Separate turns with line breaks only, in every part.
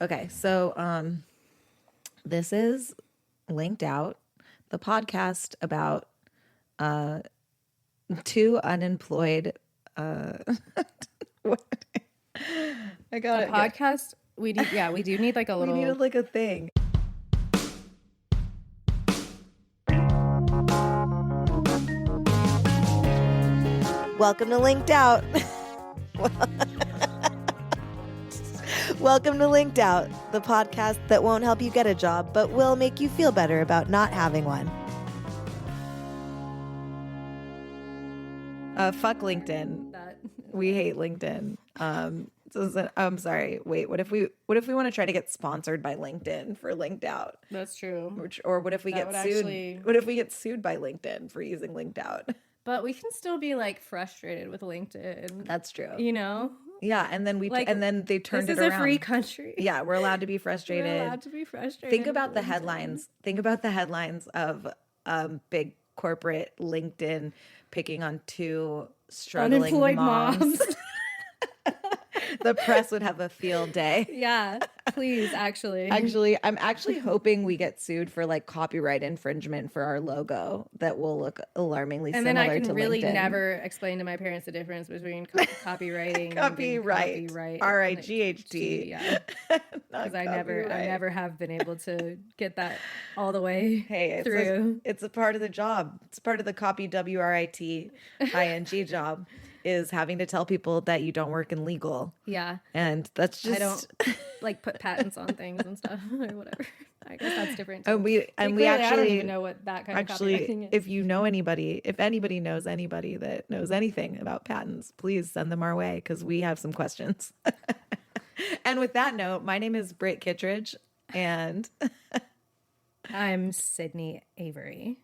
Okay, so this is Linked Out, the podcast about two unemployed. What? I got
A
it.
podcast. We do need like a
We
little.
needed like a thing. Welcome to Linked Out. Welcome to Linked Out, the podcast that won't help you get a job, but will make you feel better about not having one. Fuck LinkedIn. We hate LinkedIn. I'm sorry. Wait, what if we want to try to get sponsored by LinkedIn for Linked Out?
That's true.
Or what if we
That
get
would
sued?
actually-
What if we get sued by LinkedIn for using Linked Out?
But we can still be like frustrated with LinkedIn.
That's true.
You know,
Yeah, and then they turned it
this is
around.
a free country.
Yeah, we're allowed to be frustrated.
We're allowed to be frustrated.
Think about
with
the
LinkedIn.
headlines. Think about the headlines of big corporate LinkedIn picking on two struggling
Unemployed
moms.
moms.
The press would have a field day.
Yeah, please, actually.
I'm actually hoping we get sued for like copyright infringement for our logo that will look alarmingly
And
similar
then
to
I can really
LinkedIn.
never explain to my parents the difference between copywriting
Copyright.
and copyright.
R-I-G-H-T.
Yeah,
Not
because I
copyright.
never have been able to get that all the way
Hey,
through.
it's a part of the job. It's part of the copy WRITING job is having to tell people that you don't work in legal.
Yeah.
And that's just
I don't like put patents on things and stuff or whatever. I guess that's different. Too.
And we
Clearly,
actually
I don't even know what that kind of copywriting is.
if you know anybody, if anybody knows anybody that knows anything about patents, please send them our way because we have some questions. And with that note, my name is Brit Kittredge and
I'm Sydney Avery.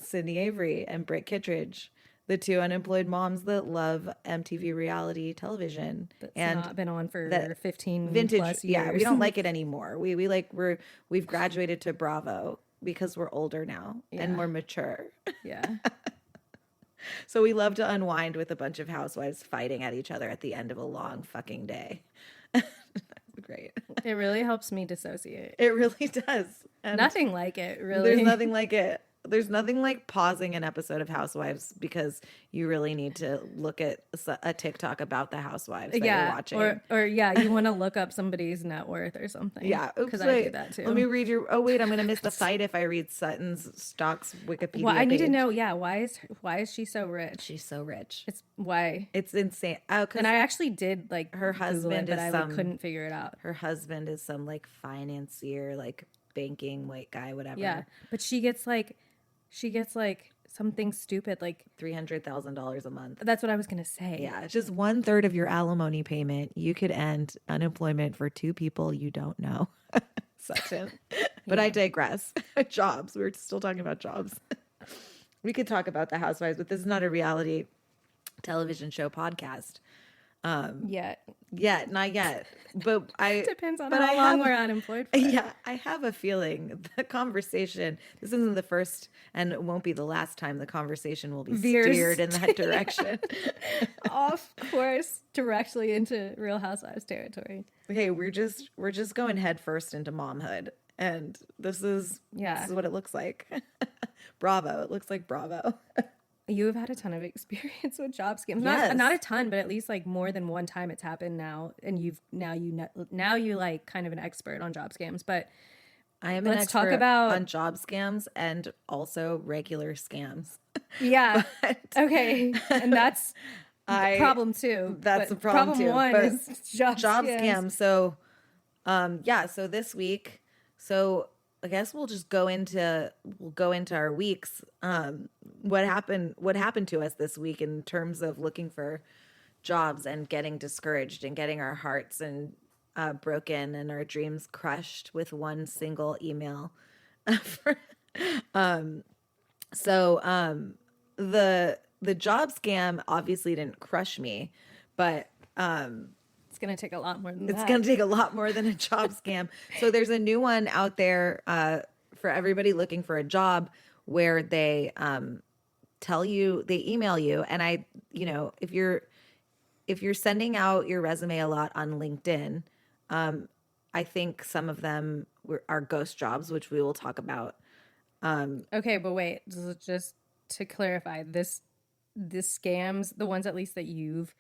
Sydney Avery and Brit Kittredge, the two unemployed moms that love MTV reality television.
That's
and
not been on for
that
15
vintage
plus years.
Yeah, we don't like it anymore. We've graduated to Bravo because we're older now and more mature.
Yeah.
So we love to unwind with a bunch of housewives fighting at each other at the end of a long fucking day. Great.
It really helps me dissociate.
It really does. And
Nothing like it, really.
there's nothing like it. There's nothing like pausing an episode of Housewives because you really need to look at a TikTok about the housewives that you're watching.
Or you want to look up somebody's net worth or something.
Yeah,
because I do that too.
Let me read your. Oh wait, I'm gonna miss the fight if I read Sutton's stocks Wikipedia.
Well, I need to
page.
know. Yeah, why is she so rich?
She's so rich.
It's why.
It's insane. Oh,
And I actually did like
her
Google
husband
it, but
is
I couldn't figure it out.
Her husband is some like financier, like banking white guy, whatever.
Yeah, but she gets like something stupid like
$300,000 a month.
that's what I was gonna say.
Yeah, it's just 1/3 of your alimony payment. You could end unemployment for two people you don't know. Sutton. But I digress. Jobs. We're still talking about jobs. We could talk about the housewives, but this is not a reality television show podcast.
Yet.
Not yet. But
Depends on how long we're unemployed for.
Yeah, I have a feeling the conversation, this isn't the first and it won't be the last time the conversation will be steered in that direction.
Off course directly into Real Housewives territory.
Hey, we're just going head first into momhood. And this is what it looks like. Bravo. It looks like Bravo.
You have had a ton of experience with job scams.
Yes.
Not a ton, but at least like more than one time it's happened now, and you like kind of an expert on job scams. But
I am an
let's talk
expert
about
on job scams and also regular scams.
Yeah.
But
okay, and that's the problem too.
That's
But
the problem too.
One
But
is job
scams. So, so this week, I guess we'll go into our weeks. What happened to us this week in terms of looking for jobs and getting discouraged and getting our hearts and broken and our dreams crushed with one single email. The job scam obviously didn't crush me, but
it's going to take a lot more than
it's
that.
going to take a lot more than a job scam. So there's a new one out there for everybody looking for a job where they they email you. And if you're sending out your resume a lot on LinkedIn, I think some of them are ghost jobs, which we will talk about.
Okay, but wait, just to clarify, this scams, the ones at least that you've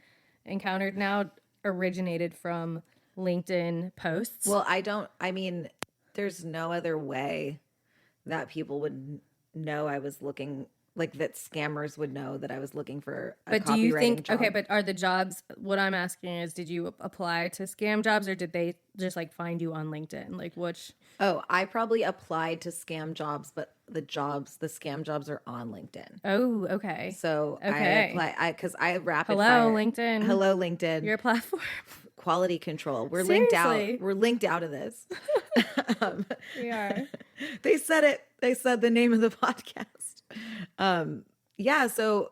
encountered now, originated from LinkedIn posts.
Well, I mean, there's no other way that people would know I was looking, like that scammers would know that I was looking for a
But do you
copywriting
think,
job.
okay, but are the jobs, what I'm asking is, did you apply to scam jobs or did they just like find you on LinkedIn? Like which?
Oh, I probably applied to scam jobs, but the scam jobs are on LinkedIn.
Oh, okay.
So
Okay.
because I rapid
Hello,
fire.
LinkedIn.
Hello, LinkedIn.
Your platform.
Quality control. We're linked out.
Seriously.
We're linked out of this.
We are.
They said it. They said the name of the podcast. Yeah. So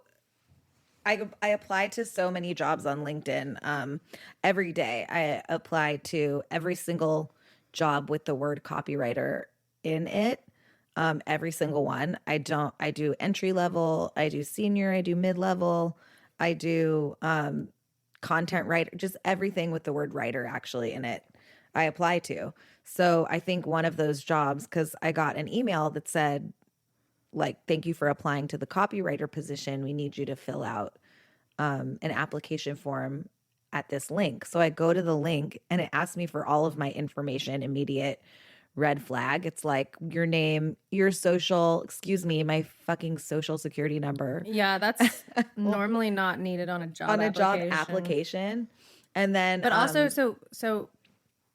I apply to so many jobs on LinkedIn. Every day I apply to every single job with the word copywriter in it. Every single one. I do entry level, I do senior, I do mid level, I do content writer, just everything with the word writer actually in it. I apply to. So I think one of those jobs, because I got an email that said, like, thank you for applying to the copywriter position. We need you to fill out an application form at this link. So I go to the link and it asks me for all of my information, immediate red flag. It's like your name, your social, excuse me, my fucking social security number
Yeah, that's normally not needed on a job
on a job
application.
application. And then,
But also, so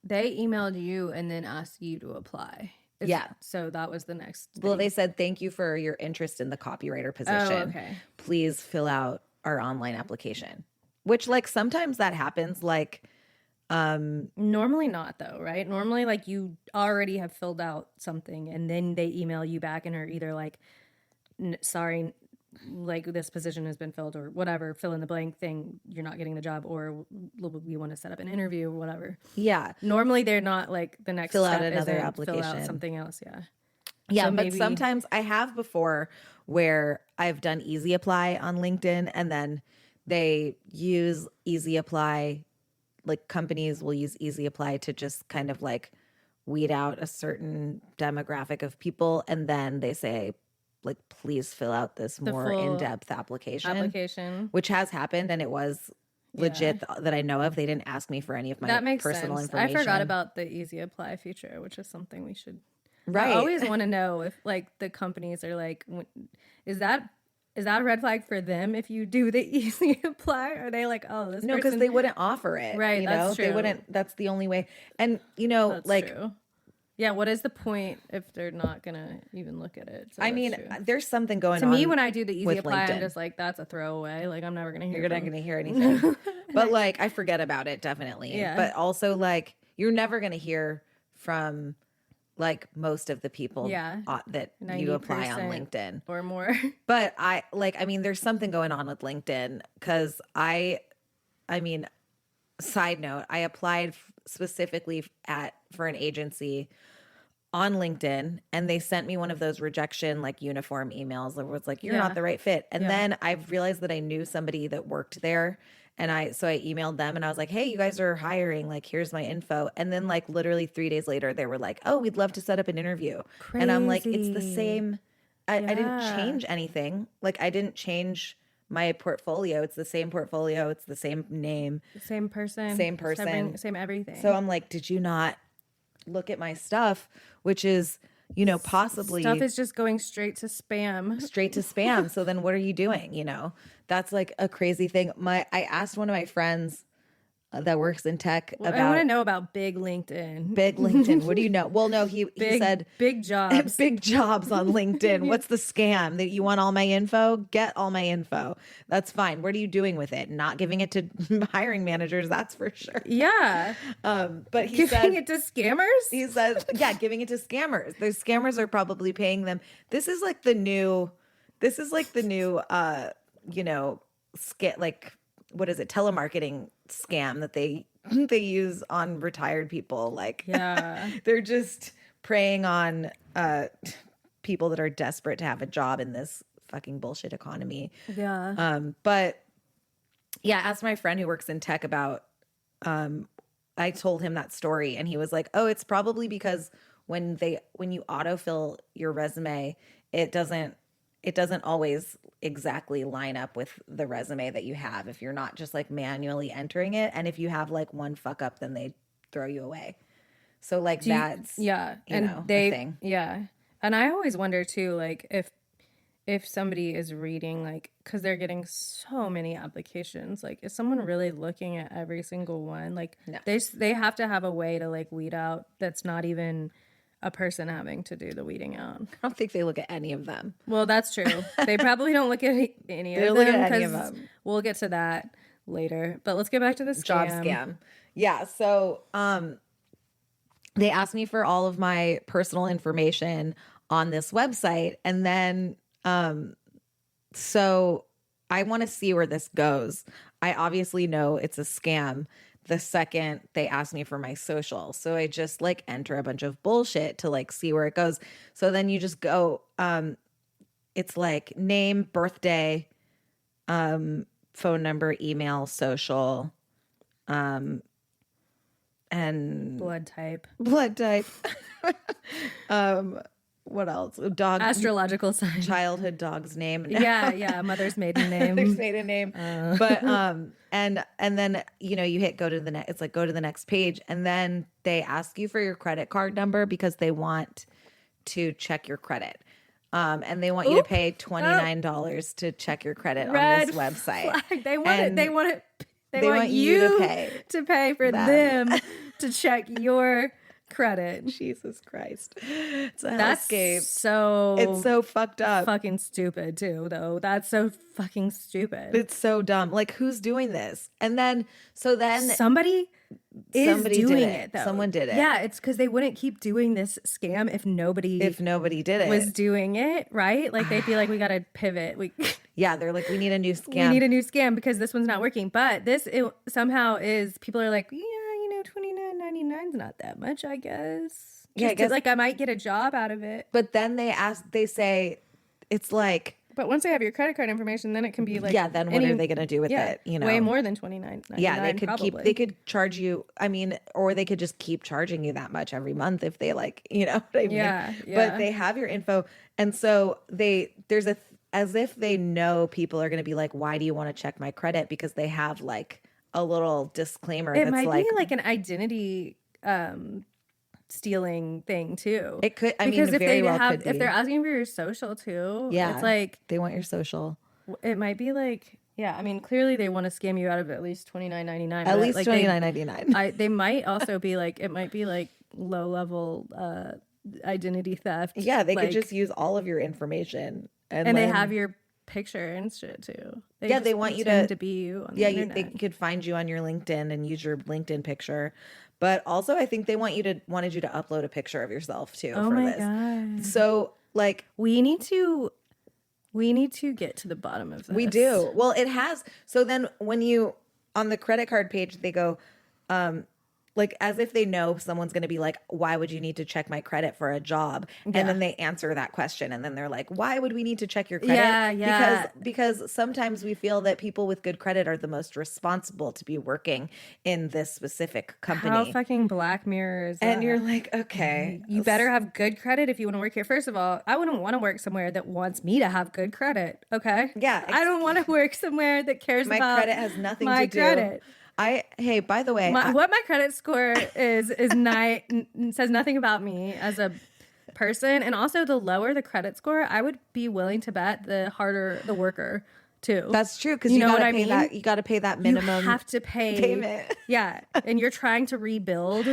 they emailed you and then asked you to apply.
Yeah.
So that was the next thing.
well, they said, thank you for your interest in the copywriter position.
okay.
Please fill out our online application, which like sometimes that happens. Like,
Normally not though, right? Normally like you already have filled out something and then they email you back and are either like, sorry, like this position has been filled or whatever, fill in the blank thing, you're not getting the job, or we want to set up an interview or whatever.
yeah.
Normally they're not like the next
Fill out
step
another
isn't
application.
fill out something else. Yeah.
Yeah,
So
but
maybe-
sometimes I have before where I've done Easy Apply on LinkedIn and then they use Easy Apply, like companies will use Easy Apply to just kind of like weed out a certain demographic of people. And then they say, like, please fill out this more
full
in-depth application, which has happened. And it was legit that I know of. They didn't ask me for any of my
that makes
personal
sense.
information.
I forgot about the Easy Apply feature, which is something we should.
Right.
I always want to know if like the companies are like, is that a red flag for them if you do the Easy Apply? Are they like, oh, this
No, because
person...
they wouldn't offer it.
Right,
You
that's
know, they
true.
wouldn't. That's the only way. And you know,
That's
like,
true. Yeah, what is the point if they're not gonna even look at it? So
I
that's
mean,
true.
there's something going
To
on.
me, when I do the Easy
with
Apply,
LinkedIn.
I'm just like, that's a throwaway. Like, I'm never gonna hear.
You're not going to hear anything. But like, I forget about it definitely.
Yeah.
But also, like, you're never going to hear from like most of the people
Yeah.
that you apply on
90%
LinkedIn
or more.
But I mean, there's something going on with LinkedIn because I mean, side note, I applied specifically for an agency on LinkedIn and they sent me one of those rejection like uniform emails that was like, you're
Yeah.
not the right fit. And
Yeah.
then I realized that I knew somebody that worked there. And so I emailed them and I was like, hey, you guys are hiring. Like, here's my info. And then like literally 3 days later, they were like, oh, we'd love to set up an interview. And I'm like, it's the
Crazy.
same. I didn't
Yeah.
change anything. Like I didn't change my portfolio. It's the same portfolio. It's the same name.
Same person.
Same person.
Same everything.
So I'm like, did you not look at my stuff? Which is, you know, possibly
Stuff is just going straight to spam.
straight to spam. So then what are you doing? You know, that's like a crazy thing. I asked one of my friends that works in tech
I want
about
to know about big LinkedIn.
big LinkedIn. What do you know? Well, no, he said
big jobs.
big jobs on LinkedIn. What's the scam? That you want all my info? Get all my info. That's fine. What are you doing with it? Not giving it to hiring managers, that's for sure.
Yeah.
But he
Giving
said
it to scammers?
he said, yeah, giving it to scammers. Those scammers are probably paying them. This is like the new you know, like what is it? Telemarketing scam that they use on retired people. Like,
Yeah.
they're just preying on people that are desperate to have a job in this fucking bullshit economy.
Yeah.
But yeah, asked my friend who works in tech about I told him that story, and he was like, "Oh, it's probably because when you autofill your resume, it doesn't always exactly line up with the resume that you have if you're not just like manually entering it, and if you have like one fuck up, then they throw you away." So like that's
yeah,
you
and
know, a
they
thing.
yeah, and I always wonder too, like if somebody is reading, like, because they're getting so many applications, like, is someone really looking at every single one? Like,
No.
they have to have a way to like weed out that's not even a person having to do the weeding out.
I don't think they look at any of them.
Well, that's true. They probably don't look at any
They
of
don't look
them
at any of
because
them.
we'll get to that later. But let's get back to the
Job scam. Yeah. So they asked me for all of my personal information on this website. And then so I want to see where this goes. I obviously know it's a scam the second they ask me for my social. So I just like enter a bunch of bullshit to like see where it goes. So then you just go, it's like name, birthday, phone number, email, social, and
Blood type.
What else? Dog,
Astrological sign.
childhood dog's name.
Yeah, mother's maiden name.
Mother's maiden name. But and then you hit go to the next. It's like go to the next page, and then they ask you for your credit card number because they want to check your credit. And they want you to pay $29 to check your credit on this website.
Flag. They want
you
to pay for them to check your credit.
Jesus Christ. It's a
That's
hellscape.
It's
so fucked up.
Fucking stupid too, though. That's so fucking stupid.
It's so dumb. Like, who's doing this? And then
somebody is doing it though.
Someone did it.
Yeah, it's because they wouldn't keep doing this scam if nobody
did it.
Was doing it, right? Like they'd be like, we gotta pivot.
Yeah, they're like, we need a new scam.
We need a new scam because this one's not working. But this somehow is. People are like, yeah, $29.99 is not that much, I guess.
Yeah, I guess
like I might get a job out of it.
But then they say, it's like.
But once they have your credit card information, then it can be like.
Yeah, then what are they going to do with it?
Way more than $29.99.
Yeah, they could
probably.
they could charge you. I mean, or they could just keep charging you that much every month if they like, you know what I mean?
Yeah.
But they have your info, and so there's as if they know people are going to be like, why do you want to check my credit? Because they have like a little disclaimer.
It might be like an identity stealing thing too.
It could.
Because if
very well could be.
If they're asking for your social too, it's like
they want your social.
It might be like, yeah. I mean, clearly they want to scam you out of at least $29.99.
At least $29.99.
They might also be like, it might be like low level identity theft.
Yeah, they could just use all of your information, and
they have your picture and shit too.
They want you to
be you. On
the internet. They could find you on your LinkedIn and use your LinkedIn picture. But also, I think they wanted you to upload a picture of yourself too.
Oh
for
my
this.
God.
So like
we need to get to the bottom of this.
We do. Well, it has. So then when you on the credit card page, they go, like as if they know someone's going to be like, why would you need to check my credit for a job? And then they answer that question. And then they're like, why would we need to check your credit?
Yeah.
Because sometimes we feel that people with good credit are the most responsible to be working in this specific company.
How fucking Black Mirror is that?
And you're like, okay.
You better have good credit if you want to work here. First of all, I wouldn't want to work somewhere that wants me to have good credit. Okay?
Yeah.
I don't want to work somewhere that cares about
my credit has nothing
my
to do.
Credit.
Hey, by the way,
what my credit score is says nothing about me as a person. And also, the lower the credit score, I would be willing to bet the harder the worker too.
That's true, because you know gotta pay that. You got to pay that minimum.
You have to pay
payment.
Yeah, and you're trying to rebuild.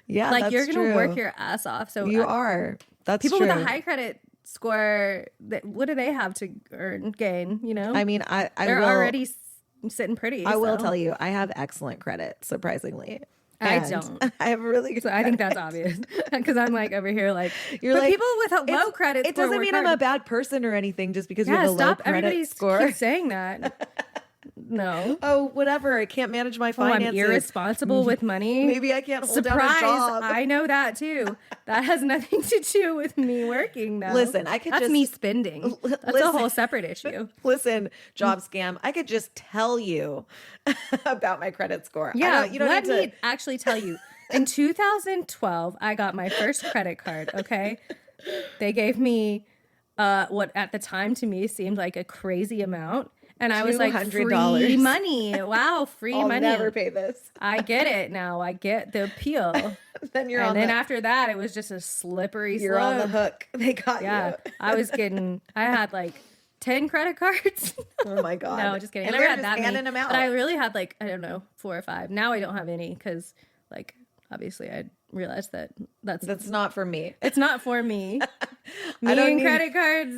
Yeah,
like
that's
you're gonna
true.
work your ass off. So
you are. That's
people
true.
with a high credit score. What do they have to gain? You know.
I mean,
they're already sitting pretty.
I will tell you, I have excellent credit, surprisingly.
I don't.
I have really good
credit. I think that's obvious because I'm like over here like
you're like
people with a low credit.
It doesn't mean I'm a bad person or anything just because you have a low credit score.
Keep saying that. No.
Oh, whatever. I can't manage my finances.
I'm irresponsible with money.
Maybe I can't hold
Surprise,
down a job.
I know that too. That has nothing to do with me working though.
Listen,
That's me spending. That's a whole separate issue.
Listen, job scam. I could just tell you about my credit score.
Yeah,
you don't
let
need to.
me actually tell you. In 2012, I got my first credit card, okay? They gave me what at the time to me seemed like a crazy amount. And I was like,
$200.
free money. Wow, free
I'll
money.
never pay this.
I get it now. I get the appeal.
Then
after that, it was just a slippery slope.
You're on the hook. They got you.
I had like 10 credit cards.
Oh my God.
No, just kidding.
And
I never
they're
had
just
that many.
handing them out.
But I really had like, I don't know, 4 or 5. Now I don't have any because like, obviously I realized that
that's not for me.
It's not for me. Me and credit cards.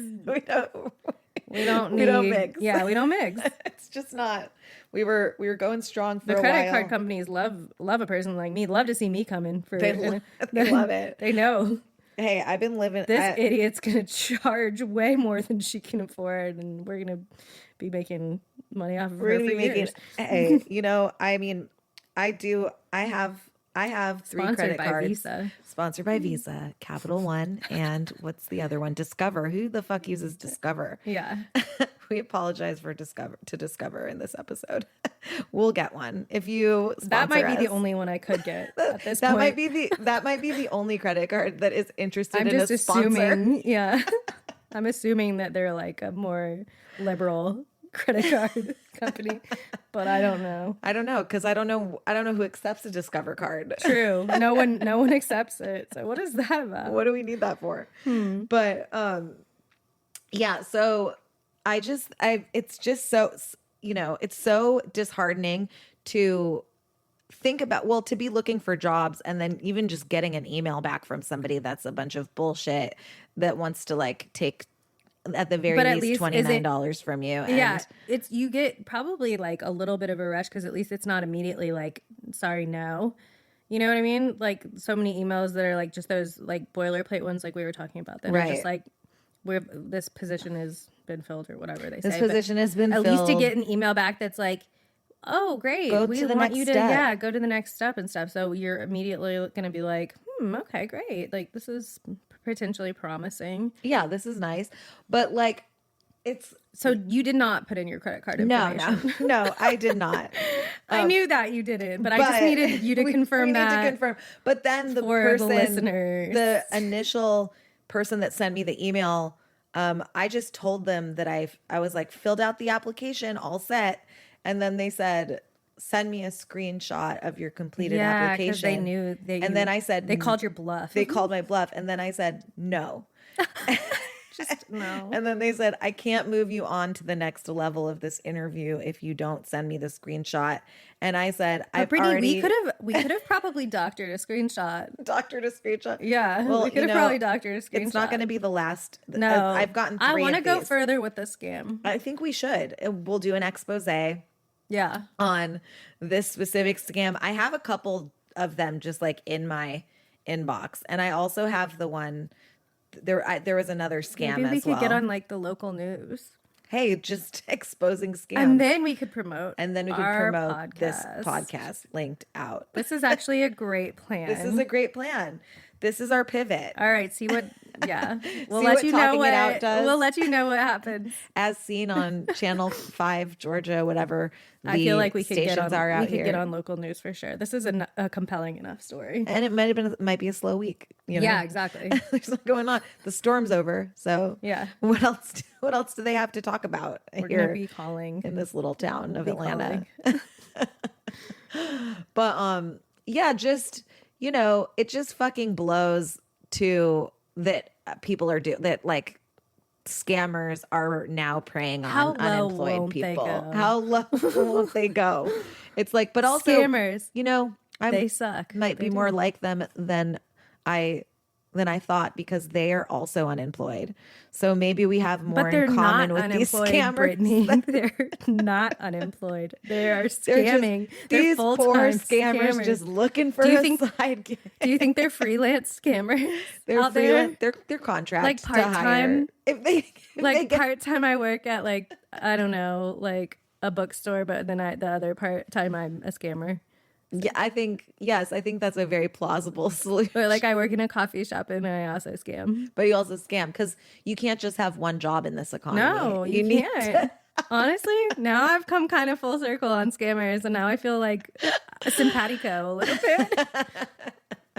We don't mix. Yeah, we don't mix.
It's just not. We were going strong for
the
a while.
credit card companies love a person like me. Love to see me coming for.
They love it.
They know.
Hey, I've been living.
This idiot's gonna charge way more than she can afford, and we're gonna be making money off of her for years.
Hey, I mean, I have 3 credit cards.
Visa.
Sponsored by Visa, Capital One, and what's the other one? Discover. Who the fuck uses Discover?
Yeah.
We apologize for Discover in this episode. We'll get one if you sponsor
That might be
us.
the only one I could get at this point.
That might be the only credit card that is interested
I'm
in
just
a sponsor.
assuming, yeah. I'm assuming that they're like a more liberal credit card company, but I don't know.
I don't know because I don't know who accepts a Discover card.
True. No one accepts it. So what is that about?
What do we need that for? But yeah, so it's just so it's so disheartening to think about, to be looking for jobs and then even just getting an email back from somebody that's a bunch of bullshit that wants to like take at the very least $29 from you. And
yeah, you get probably like a little bit of a rush because at least it's not immediately like, sorry, no. You know what I mean? Like so many emails that are like just those like boilerplate ones like we were talking about that are just like, this position has been filled or whatever they say.
This position has been filled.
At least to get an email back that's like, oh, great. We want you to go to the next step and stuff. So you're immediately going to be like, okay, great. Like this is potentially promising.
Yeah, this is nice. But like
so you did not put in your credit card information.
No, I did not.
I knew that you didn't, but I just needed you to confirm that.
We need to confirm. But then the initial person that sent me the email, I just told them that I was like filled out the application, all set, and then they said, send me a screenshot of your completed application.
They knew.
And then I said,
they called your bluff.
They called my bluff, and then I said no.
Just no.
And then they said, I can't move you on to the next level of this interview if you don't send me the screenshot. And I said,
we could have probably doctored a screenshot.
Doctored a screenshot?
Yeah. Well, we could have probably doctored a screenshot.
It's not going to be the last.
No.
I've gotten 3
I want to go
these.
further with the scam.
I think we should. We'll do an expose.
Yeah.
On this specific scam. I have a couple of them just like in my inbox. And I also have the one... There was another scam.
Maybe we could
get
on like the local news.
Hey, just exposing scams.
And then we could promote.
This podcast linked out.
This is actually a great plan.
This is a great plan. This is our pivot.
All right, see what we'll let you know what it does. We'll let you know what happens.
As seen on Channel 5 Georgia, whatever.
I feel like we could get on
here.
Local news for sure. This is a compelling enough story.
And it might be a slow week.
Yeah, exactly.
There's not going on. The storm's over. So
yeah.
What else do they have to talk about?
We're going to be calling
in this little town of Atlanta. But yeah, just it just fucking blows to that people are that like scammers are now preying on unemployed people. How low won't they go? It's like, but also
scammers,
they
suck.
Might be more like them than I thought because they are also unemployed. So maybe we have more in common with these scammers.
Brittany. They're not unemployed. They are scamming.
These poor scammers just looking for side gig.
Do you think they're freelance scammers?
They're freelance. They're contract
like part time.
If they
part time, I work at like I don't know, like a bookstore, but then the other time I'm a scammer.
Yeah, I think that's a very plausible solution.
Or like I work in a coffee shop and I also scam.
But you also scam because you can't just have one job in this economy.
No, you can't. Honestly, now I've come kind of full circle on scammers, and now I feel like a simpatico a little bit.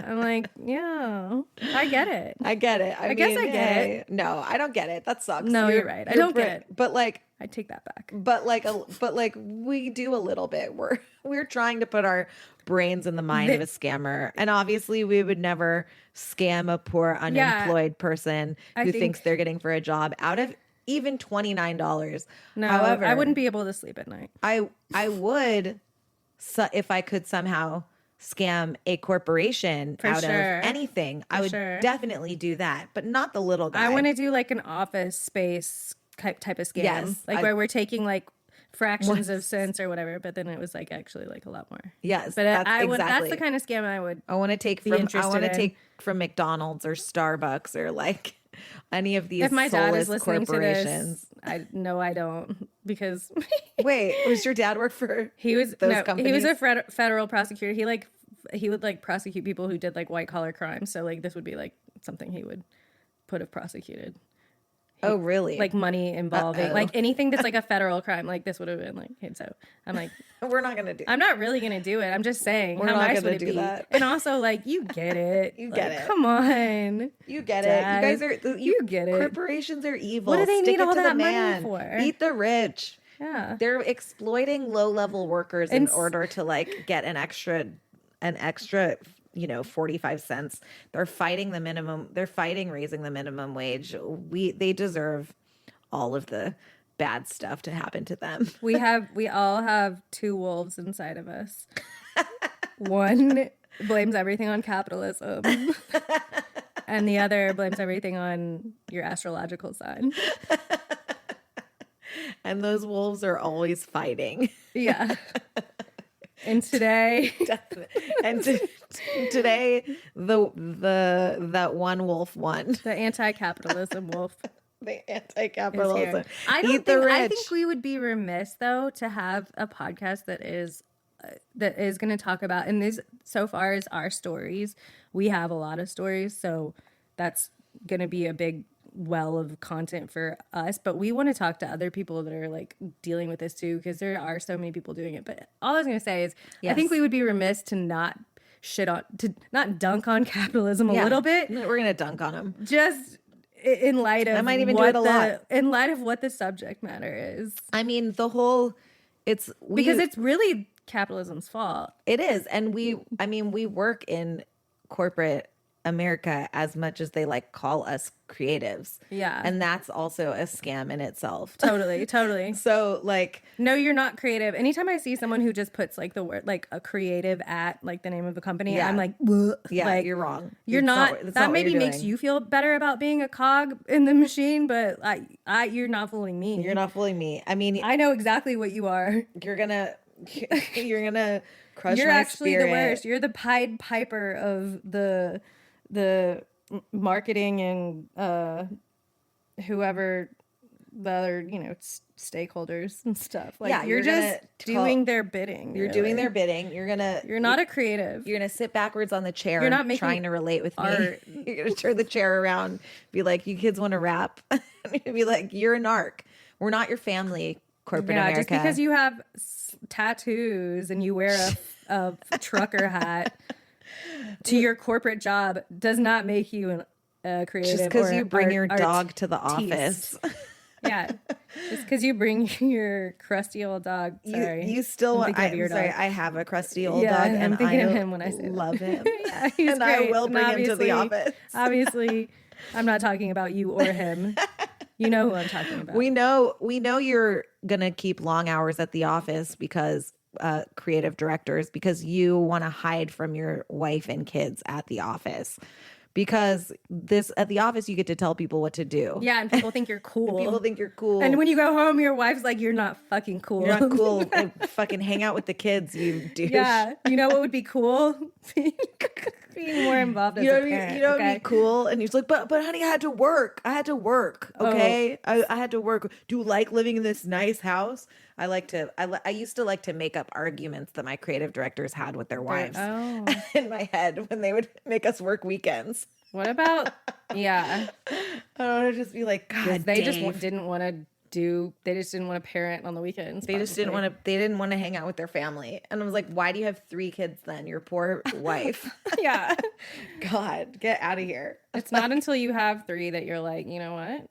I'm like, yeah, I get it.
I get it. I
guess I get it.
No, I don't get it. That sucks.
No, you're right. I don't get it.
But like,
I take that back.
but like we do a little bit. We're trying to put our brains in the mind of a scammer, and obviously we would never scam a poor unemployed person who thinks they're getting for a job out of even $29.
No,
however,
I wouldn't be able to sleep at night.
I would, if I could somehow scam a corporation out of anything, I would definitely do that, but not the little guy.
I want to do like an office space type of scam.
Yes,
where we're taking like fractions of cents or whatever, but then it was like actually like a lot more.
Yes,
but that's the kind of scam I want to take
from McDonald's or Starbucks or like any of these.
If my dad is listening to
corporations.
this, I don't, because
wait, was your dad work for those companies?
He was a federal prosecutor. He would like prosecute people who did like white collar crimes. So like this would be like something he would have prosecuted.
Oh, really?
Like money involving like anything that's like a federal crime. Like this would have been like, hey, so I'm like,
we're not gonna do.
I'm not really gonna do it. I'm just saying,
we're
how
not
nice
gonna
would it
do
be?
that.
And also, like, you get it.
You
like,
get it.
Come on.
You get
Dad.
it. You guys are. You
get it.
Corporations are evil.
What do they
Stick
need
it
all
to
that
the man.
money for?
Eat the rich.
Yeah.
They're exploiting low-level workers in order to like get an extra 45 cents. They're fighting the minimum. They're fighting raising the minimum wage. They deserve all of the bad stuff to happen to them.
We all have two wolves inside of us. One blames everything on capitalism, and the other blames everything on your astrological sign.
And those wolves are always fighting.
Yeah. And today,
today, that one wolf won.
the anti-capitalism wolf.
The anti-capitalism.
I think we would be remiss though to have a podcast that is going to talk about, and this so far is our stories. We have a lot of stories, so that's going to be a big well of content for us, but we want to talk to other people that are like dealing with this too, because there are so many people doing it. But all I was going to say is, yes, I think we would be remiss to not dunk on capitalism a little bit.
We're going to dunk on them.
Just in light of,
I might even do it a lot.
In light of what the subject matter is.
I mean, because it's
really capitalism's fault.
It is. And we work in corporate America as much as they like call us creatives.
Yeah.
And that's also a scam in itself.
Totally.
So like,
no, you're not creative. Anytime I see someone who just puts like the word, like a creative at like the name of the company, I'm like,
yeah,
like,
you're wrong.
You're not that maybe makes you feel better about being a cog in the machine, but you're not fooling me.
You're not fooling me. I mean,
I know exactly what you are.
You're gonna crush
you're
my
actually
spirit.
The worst. You're the Pied Piper of the marketing and whoever the other stakeholders and stuff. Like, yeah, you're just doing their bidding.
You're doing their bidding. You're
not a creative.
You're gonna sit backwards on the chair.
You're not
trying to relate with me. You're gonna turn the chair around, be like, "You kids want to rap?" Be like, "You're a narc. We're not your family." Corporate America.
Just because you have tattoos and you wear a trucker hat to your corporate job does not make you a creative.
Just because you bring your dog to the office.
Yeah. Just because you bring your crusty old dog. Sorry.
You still want I'm sorry, I have a crusty old dog.
And I'm thinking of him when I say
love him.
Yeah, he's
and
great.
I will bring him to the office.
Obviously, I'm not talking about you or him. You know who I'm talking about.
We know you're gonna keep long hours at the office because creative directors, because you want to hide from your wife and kids at the office. Because at the office you get to tell people what to do.
Yeah, and people think you're cool.
And
when you go home, your wife's like, "You're not fucking cool.
You're not cool." And fucking hang out with the kids, you douche.
Yeah, you know what would be cool? Being more involved as
You know
a
what I mean?
parent.
You know what I
Okay.
mean? Cool. And he's like, but honey, I had to work. I had to work. Okay. I had to work. Do you like living in this nice house? I used to like to make up arguments that my creative directors had with their wives
Oh.
in my head when they would make us work weekends.
What about, yeah.
I would just be like, God,
They
Dave.
just didn't want to they just didn't want to parent on the weekends.
They just didn't
probably.
want to. They didn't want to hang out with their family, and I was like, "Why do you have 3 kids then? Your poor wife."
Yeah.
God, get out of here.
It's not until you have 3 that you're like, you know what?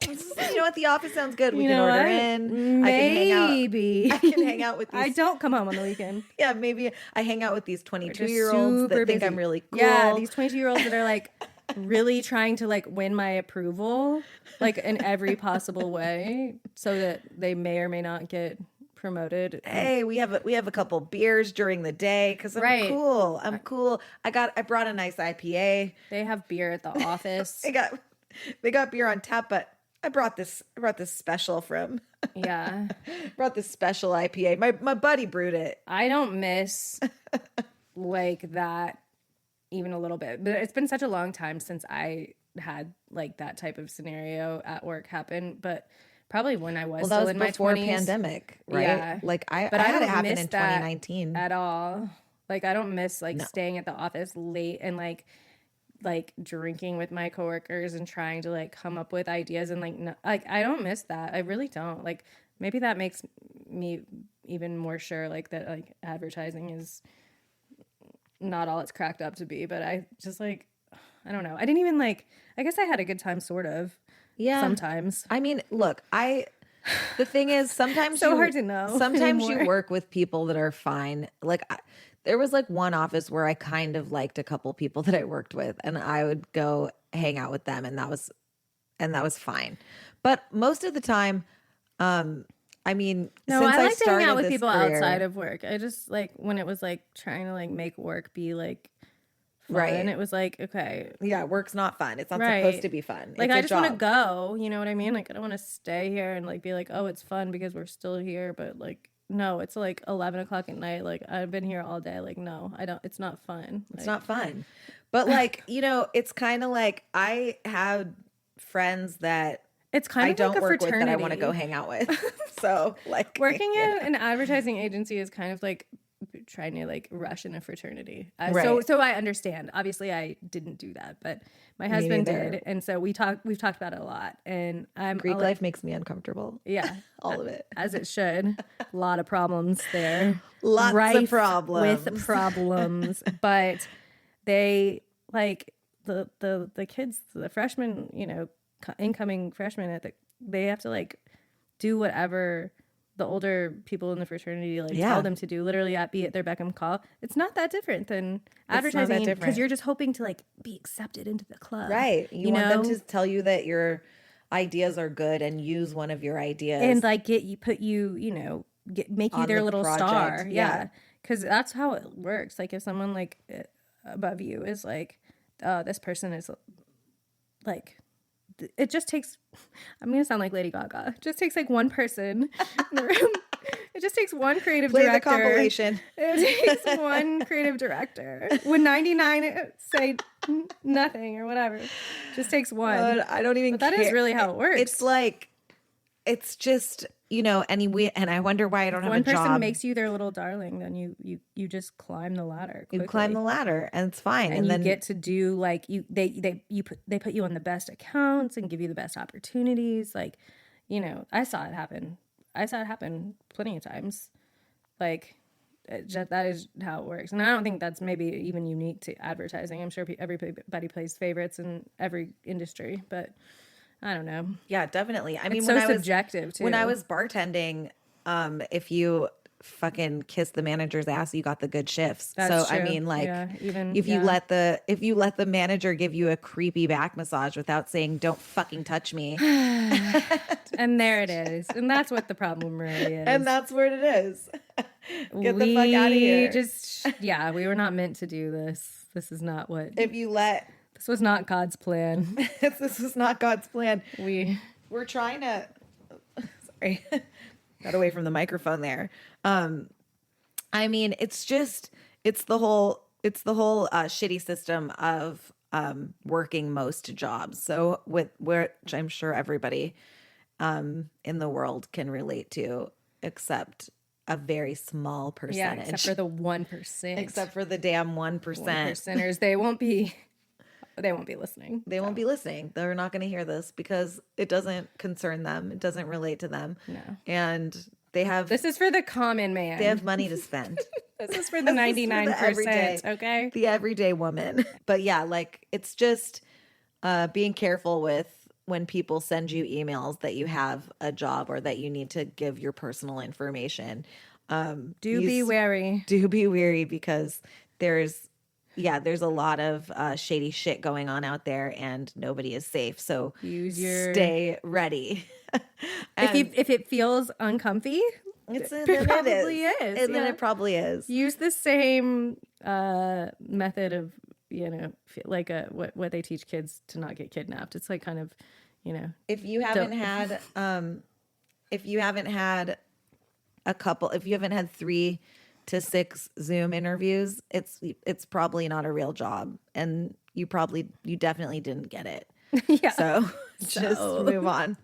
You know what? The office sounds good. We
You
can
know
order
what?
in.
Maybe.
I can hang out with these.
I don't come home on the weekend.
Yeah, maybe I hang out with these
They're just
22-year-olds that
super
think
busy.
I'm really cool.
Yeah, these 22-year-olds that are like really trying to like win my approval, like in every possible way, so that they may or may not get promoted.
Hey, we have a couple beers during the day because I'm
Right.
cool. I'm cool. I brought a nice IPA.
They have beer at the office.
They got beer on tap, but I brought this special from.
Yeah.
Brought this special IPA. My buddy brewed it.
I don't miss like that even a little bit, but it's been such a long time since I had like that type of scenario at work happen. But probably when I was
Well, that
still
was
in my
before
20s.
pandemic, right?
Yeah.
Like I
But I
had it
don't
happen
miss
in
that
2019
at all. Like I don't miss like
No.
staying at the office late and like drinking with my coworkers and trying to like come up with ideas and like no, like I don't miss that. I really don't. Like maybe that makes me even more sure like that like advertising is not all it's cracked up to be, but I just like I don't know. I didn't even like I guess I had a good time sort of.
Yeah.
Sometimes.
I mean, look, the thing is sometimes
So hard to know
Sometimes
anymore.
you work with people that are fine. Like there was like one office where I kind of liked a couple people that I worked with and I would go hang out with them and that was fine. But most of the time I mean,
No,
since
I like to hang
started
out with
this
people
career-
outside of work. I just like when it was like trying to like make work be like fun.
Right.
And it was like, okay.
Yeah, work's not fun. It's not
Right.
supposed to be fun.
Like
It's a
I just want to
job.
go, you know what I mean? Like I don't want to stay here and like be like, oh, it's fun because we're still here, but like no, it's like 11 o'clock at night. Like I've been here all day. Like no, I don't. It's not fun.
It's not fun. But like, it's kind of like I have friends that
It's kind
I
of
don't
like a
work
fraternity.
with that I want to go hang out with. So like
Working in an advertising agency is kind of like trying to like rush in a fraternity. So I understand. Obviously, I didn't do that, but my husband
neither.
did, and so we've talked about it a lot. And
Greek life makes me uncomfortable.
yeah,
All of it.
as it should. A lot of problems there.
Lots of
Rife
problems.
with problems, but they like the kids, the freshmen, incoming freshmen they have to like do whatever the older people in the fraternity tell them to do, literally be at their beck and call. It's not that different than advertising because you're just hoping to like be accepted into the club,
Right. You want them to tell you that your ideas are good and use one of your ideas
and like make you
On
their
the
little
project.
star,
Yeah.
because that's how it works. Like if someone like above you is like, oh, this person is like. It just takes, I'm going to sound like Lady Gaga. It just takes like one person in the room. It just takes one creative
Play
director.
the compilation.
It takes one creative director. When 99 say nothing or whatever. It just takes one.
But I don't even
But that
care.
is really how it works.
It's like, it's just, and I wonder why I don't have a
one
job.
person makes you their little darling, then you just climb the ladder quickly.
You climb the ladder and it's fine.
And you
then
get to do like they put you on the best accounts and give you the best opportunities. Like, I saw it happen. I saw it happen plenty of times. Like, that is how it works. And I don't think that's maybe even unique to advertising. I'm sure everybody plays favorites in every industry, but I don't know.
Yeah, definitely. I mean,
It's
when
so
I was
subjective too.
when I was bartending, if you fucking kiss the manager's ass, you got the good shifts.
That's
so I
true.
mean, like,
Yeah, even-
if you
yeah.
let the manager give you a creepy back massage without saying "Don't fucking touch me,"
And there it is. And that's what the problem really is.
and that's what it is. Get the fuck out of here.
We were not meant to do this. This is not what.
If you let
This was not God's plan.
this is not God's plan.
We're
trying to. Sorry, got away from the microphone there. I mean, it's the whole shitty system of working most jobs. So which I'm sure everybody in the world can relate to, except a very small
Yeah,
percentage.
except for the 1%.
Except for the damn 1%.
1%ers. They won't be listening.
They won't be listening. They're not going to hear this because it doesn't concern them. It doesn't relate to them.
No.
And
this is for the common man.
They have money to spend.
This is for the 99%, okay?
The everyday woman. But yeah, like it's just being careful with when people send you emails that you have a job or that you need to give your personal information.
Be wary.
Do be wary because there's a lot of shady shit going on out there and nobody is safe. So stay ready.
If it feels uncomfy, it probably is.
And then it probably is.
Use the same method of, like what they teach kids to not get kidnapped. It's like kind of,
if you haven't had 3 to 6 Zoom interviews, it's probably not a real job, and you definitely didn't get it.
Yeah.
So just move on.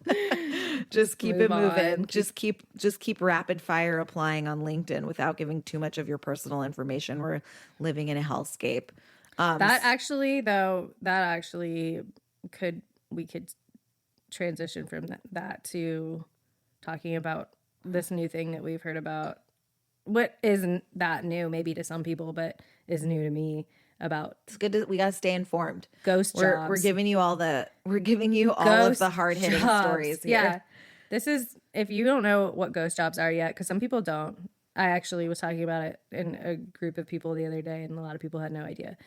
Just keep it moving. Just keep rapid fire applying on LinkedIn without giving too much of your personal information. We're living in a hellscape.
We could transition from that to talking about this new thing that we've heard about. What isn't that new, maybe to some people, but is new to me about.
It's good. We gotta stay informed.
Ghost jobs.
We're giving you all of the hard hitting stories here.
Yeah, this is, if you don't know what ghost jobs are yet, because some people don't. I actually was talking about it in a group of people the other day, and a lot of people had no idea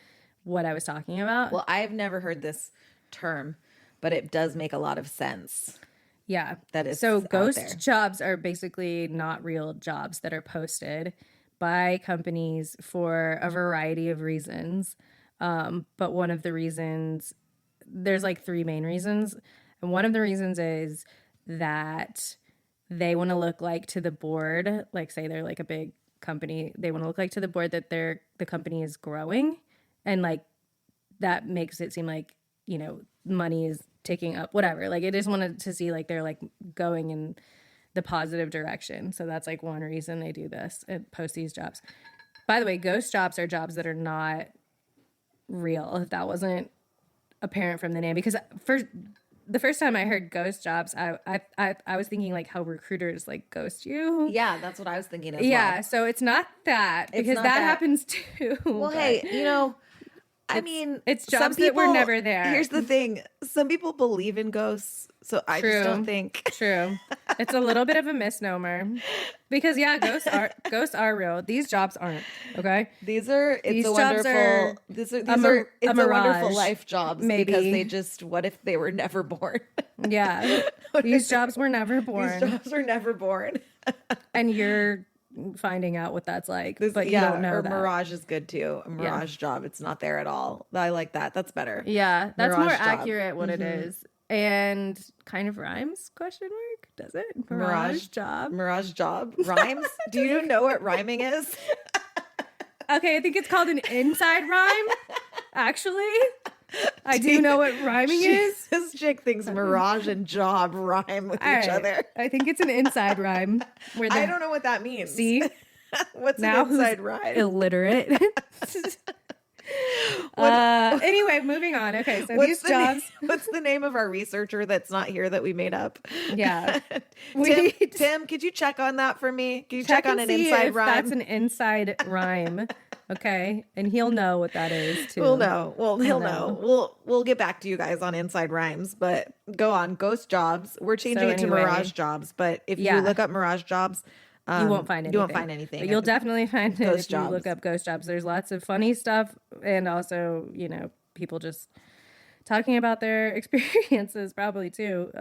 what I was talking about.
Well, I've never heard this term, but it does make a lot of sense.
Yeah.
That is
so ghost jobs are basically not real jobs that are posted by companies for a variety of reasons. But one of the reasons, there's like 3 main reasons. And one of the reasons is that they want to look like to the board, like say they're like a big company, they want to look like to the board that the company is growing. And like that makes it seem like, money is ticking up, whatever. Like I just wanted to see like they're like going in the positive direction. So that's like one reason they do this and post these jobs. By the way, ghost jobs are jobs that are not real, if that wasn't apparent from the name. Because the first time I heard ghost jobs, I was thinking like how recruiters like ghost you.
Yeah, that's what I was thinking as well.
Yeah, so it's not that, because that happens too.
Well, hey, I mean,
it's jobs that were never there.
Here's the thing. Some people believe in ghosts, so I just don't think.
True. It's a little bit of a misnomer. Because ghosts are real. These jobs aren't, okay?
These are wonderful life jobs, maybe. Because they just, what if they were never born?
Yeah. These jobs were never born.
These jobs were never born.
And you're finding out what that's like, but you don't know that.
Mirage is good too. A mirage job, it's not there at all. I like that. That's better.
Yeah, that's mirage more accurate what it is. And kind of rhymes, question mark? Does it? Mirage job.
Mirage job. Rhymes? Do you know what rhyming is?
Okay, I think it's called an inside rhyme, actually. I do know what rhyming is.
This chick thinks mirage and job rhyme with each other.
I think it's an inside rhyme.
I don't know what that means.
See?
What's
now
an inside rhyme?
Illiterate. Anyway, moving on. Okay, so these jobs.
What's the name of our researcher that's not here that we made up?
Yeah.
Tim, could you check on that for me? Can you check on an inside rhyme?
That's an inside rhyme. Okay, and he'll know what that is too.
We'll know. Well, he'll know. We'll get back to you guys on inside rhymes, but go on. Ghost jobs. We're changing it to mirage jobs, but if you look up mirage jobs,
you won't find anything.
You won't find anything.
But you'll definitely find it if
jobs.
You look up ghost jobs. There's lots of funny stuff, and also people just talking about their experiences probably too.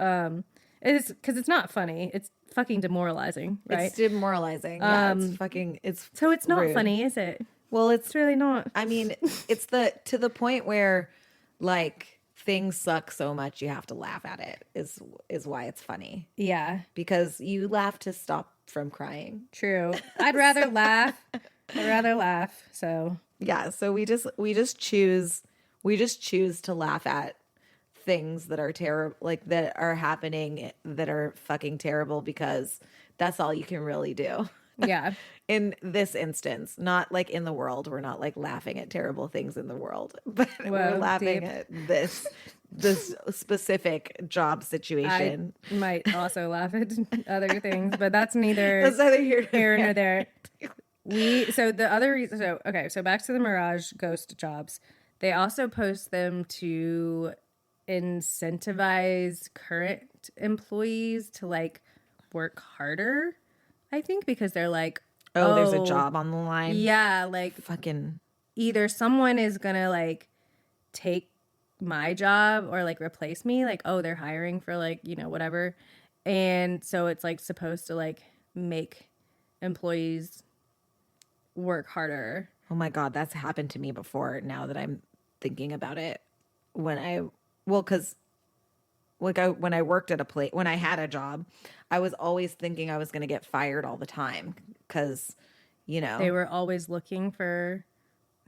It's because it's not funny. It's fucking demoralizing, right?
It's demoralizing. Yeah, it's
so it's not
rude.
Funny, is it?
Well,
it's really not.
I mean, it's to the point where like things suck so much you have to laugh at it is why it's funny.
Yeah.
Because you laugh to stop from crying.
True. I'd rather laugh. So
Yeah, so we just choose to laugh at things that are terrible, like that are happening that are fucking terrible, because that's all you can really do.
Yeah.
In this instance, not like in the world, we're not like laughing at terrible things in the world, but we're
Whoa,
laughing
deep.
at this specific job
I
situation.
might also laugh at other things, but that's neither
That's neither here
here
nor
nor
there.
there. So the other reason, so okay, so back to the Mirage ghost jobs. They also post them to incentivize current employees to like work harder, I think, because they're like,
Oh, there's a
oh,
job on the line.
yeah, like
Fucking
either someone is gonna like take my job or like replace me, like, oh, they're hiring for like, whatever. And so it's like supposed to like make employees work harder.
oh my God, that's happened to me before now that I'm thinking about it. Because when I worked at a place, when I had a job, I was always thinking I was going to get fired all the time because,
They were always looking for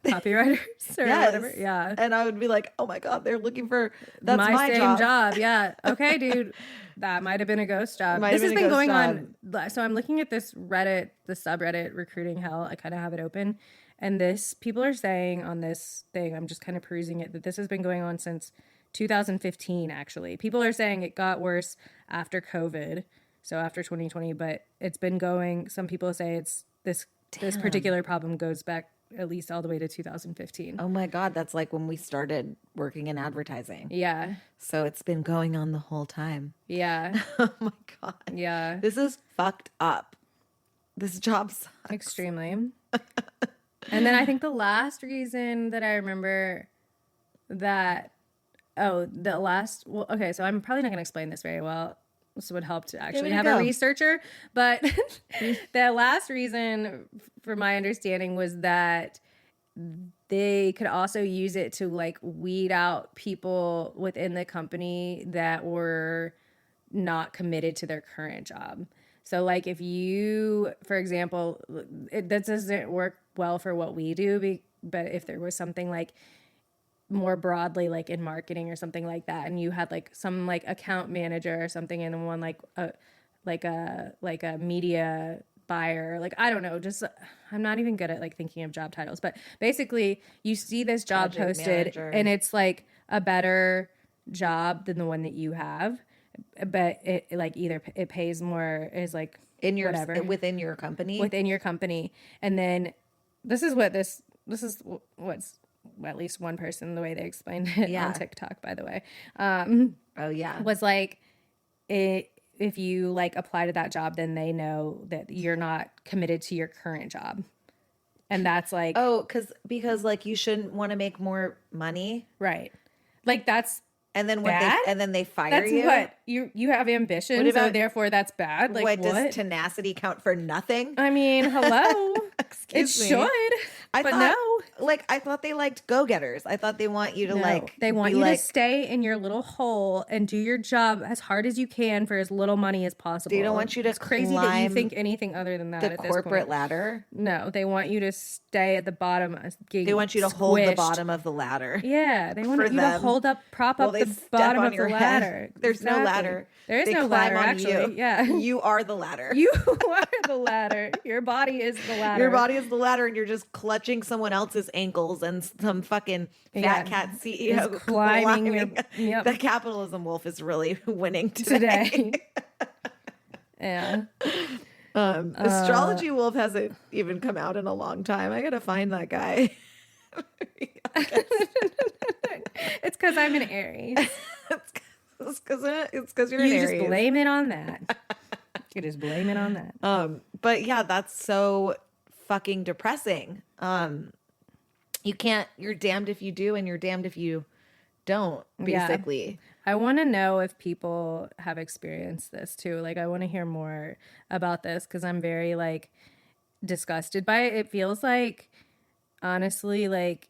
copywriters or
yes.
whatever. Yeah.
And I would be like, oh my God, they're looking for, that's my
same
job.
Yeah. Okay, dude. That might have been a ghost job.
Might
This
have
has
been a
been
ghost
going
job.
on. So I'm looking at this Reddit, the subreddit Recruiting Hell. I kind of have it open. And people are saying on this thing, I'm just kind of perusing it, that this has been going on since 2015, actually. People are saying it got worse after COVID, so after 2020, but it's been going, some people say it's this particular problem goes back at least all the way to 2015.
Oh my God, that's like when we started working in advertising.
Yeah.
So it's been going on the whole time.
Yeah.
Oh my God.
Yeah.
This is fucked up. This job sucks.
Extremely. And then I think the last reason that I remember that, okay, so I'm probably not going to explain this very well. This would help to actually have a researcher. But the last reason, for my understanding, was that they could also use it to like weed out people within the company that were not committed to their current job. So like if you, for example, that doesn't work well for what we do, but if there was something like more broadly like in marketing or something like that, and you had like some like account manager or something, and one like a media buyer, like I don't know, just I'm not even good at like thinking of job titles, but basically you see this job
Project
posted
manager.
and it's like a better job than the one that you have, but it like either it pays more, is like
In your
whatever
within your company.
and then this is what's at least one person, the way they explained it on TikTok, by the way,
Oh yeah.
was like if you like apply to that job, then they know that you're not committed to your current job, and that's like,
Oh, because like you shouldn't want to make more money,
right, like that's
and then
bad?
they fire
that's
you.
what you have ambition,
What
so
about-
therefore that's bad. Like
what,
what?
does tenacity count for nothing?
I mean, hello.
Excuse me.
Should, but no.
I thought they liked go-getters. I thought they want you to
They want you to
like,
stay in your little hole and do your job as hard as you can for as little money as possible.
They don't want you to
It's crazy that you
climb
think anything other than that
the
at this
corporate
point.
ladder.
No, they want you to stay at the bottom.
They want you to hold the
squished.
bottom of the ladder.
Yeah, they want
For
you to
them.
prop
Well,
up
they
the
step
bottom
on
of the
your head.
ladder.
There's no
Exactly.
ladder.
There is
They
no
climb
ladder,
on
actually.
you.
Yeah.
You are the ladder.
You are the ladder. Your body is the ladder.
Your body is the ladder, and you're just clutching someone else's ankles, and some fucking fat cat CEO
Is climbing your- yep.
The capitalism wolf is really winning today.
today. Yeah.
Astrology wolf hasn't even come out in a long time. I gotta find that guy.
It's because I'm an Aries.
It's because you're an
You
Aries.
just blame it on that. You just blame it on that.
But yeah, that's so fucking depressing. You're damned if you do and you're damned if you don't, basically.
I want to know if people have experienced this too. Like, I want to hear more about this because I'm very like disgusted by it. It feels like, honestly, like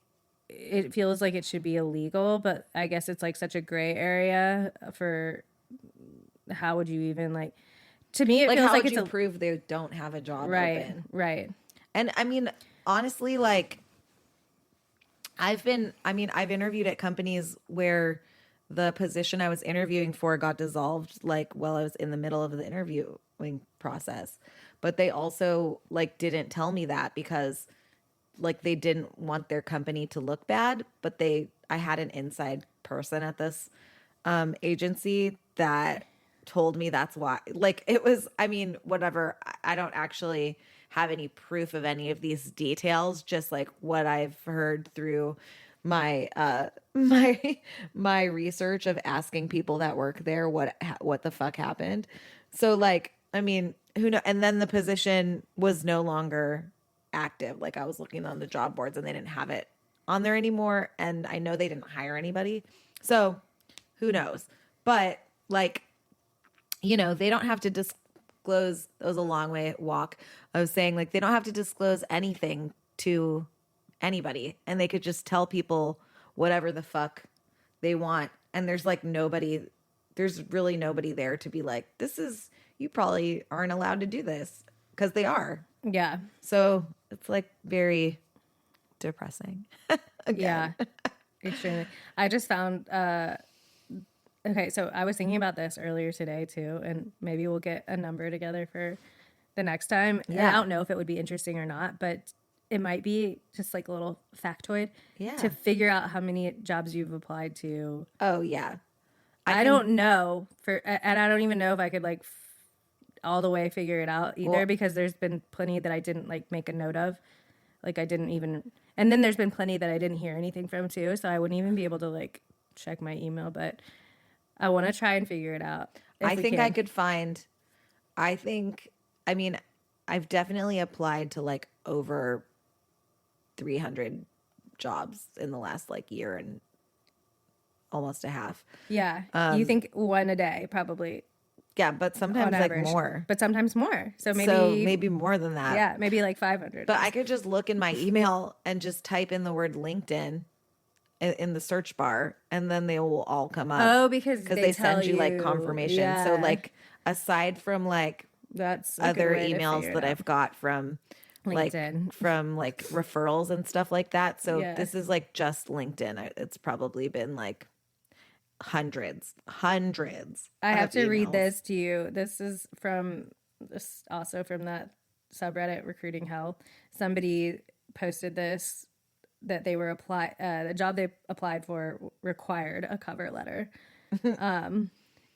it feels like it should be illegal, but I guess it's like such a gray area for how would you even like, to me, it
Like,
feels
how
like
would
it's
you prove they don't have a job
right,
open?
right.
And I mean, honestly, like, I've interviewed at companies where the position I was interviewing for got dissolved like while I was in the middle of the interviewing process. But they also like didn't tell me that because like they didn't want their company to look bad, but I had an inside person at this agency that told me that's why. Like it was, whatever. I don't actually have any proof of any of these details, just like what I've heard through my my research of asking people that work there what the fuck happened. So like, who know? And then the position was no longer active. Like I was looking on the job boards and they didn't have it on there anymore, and I know they didn't hire anybody. So who knows? But like, they don't have to disclose. It was a long way walk. I was saying like they don't have to disclose anything to anybody, and they could just tell people whatever the fuck they want. And there's like nobody, there's really nobody there to be like, this is, you probably aren't allowed to do this, because they are.
Yeah.
So it's like very depressing.
Yeah. Extremely. I just found, okay, so I was thinking about this earlier today too, and maybe we'll get a number together for the next time.
Yeah.
I don't know if it would be interesting or not, but it might be just like a little factoid to figure out how many jobs you've applied to.
Oh yeah.
I don't know and I don't even know if I could like all the way figure it out either, because there's been plenty that I didn't like make a note of. Like I didn't even, and then there's been plenty that I didn't hear anything from too. So I wouldn't even be able to like check my email, but I want to try and figure it out.
I think I could find, I've definitely applied to like over 300 jobs in the last like year and almost a half.
Yeah. You think one a day, probably.
Yeah, but sometimes like
average,
more.
But sometimes more. So maybe
more than that.
Yeah, maybe like 500.
But I could just look in my email and just type in the word LinkedIn in the search bar, and then they will all come up.
Oh, because
they send you like confirmation.
Yeah.
So like aside from like
that's
other emails that I've got from
LinkedIn.
like from like referrals and stuff like that. So
Yeah.
this is like just LinkedIn. It's probably been like hundreds.
I have to read
emails.
this to you. This is also from that subreddit recruitinghell. Somebody posted this, that they were the job they applied for required a cover letter.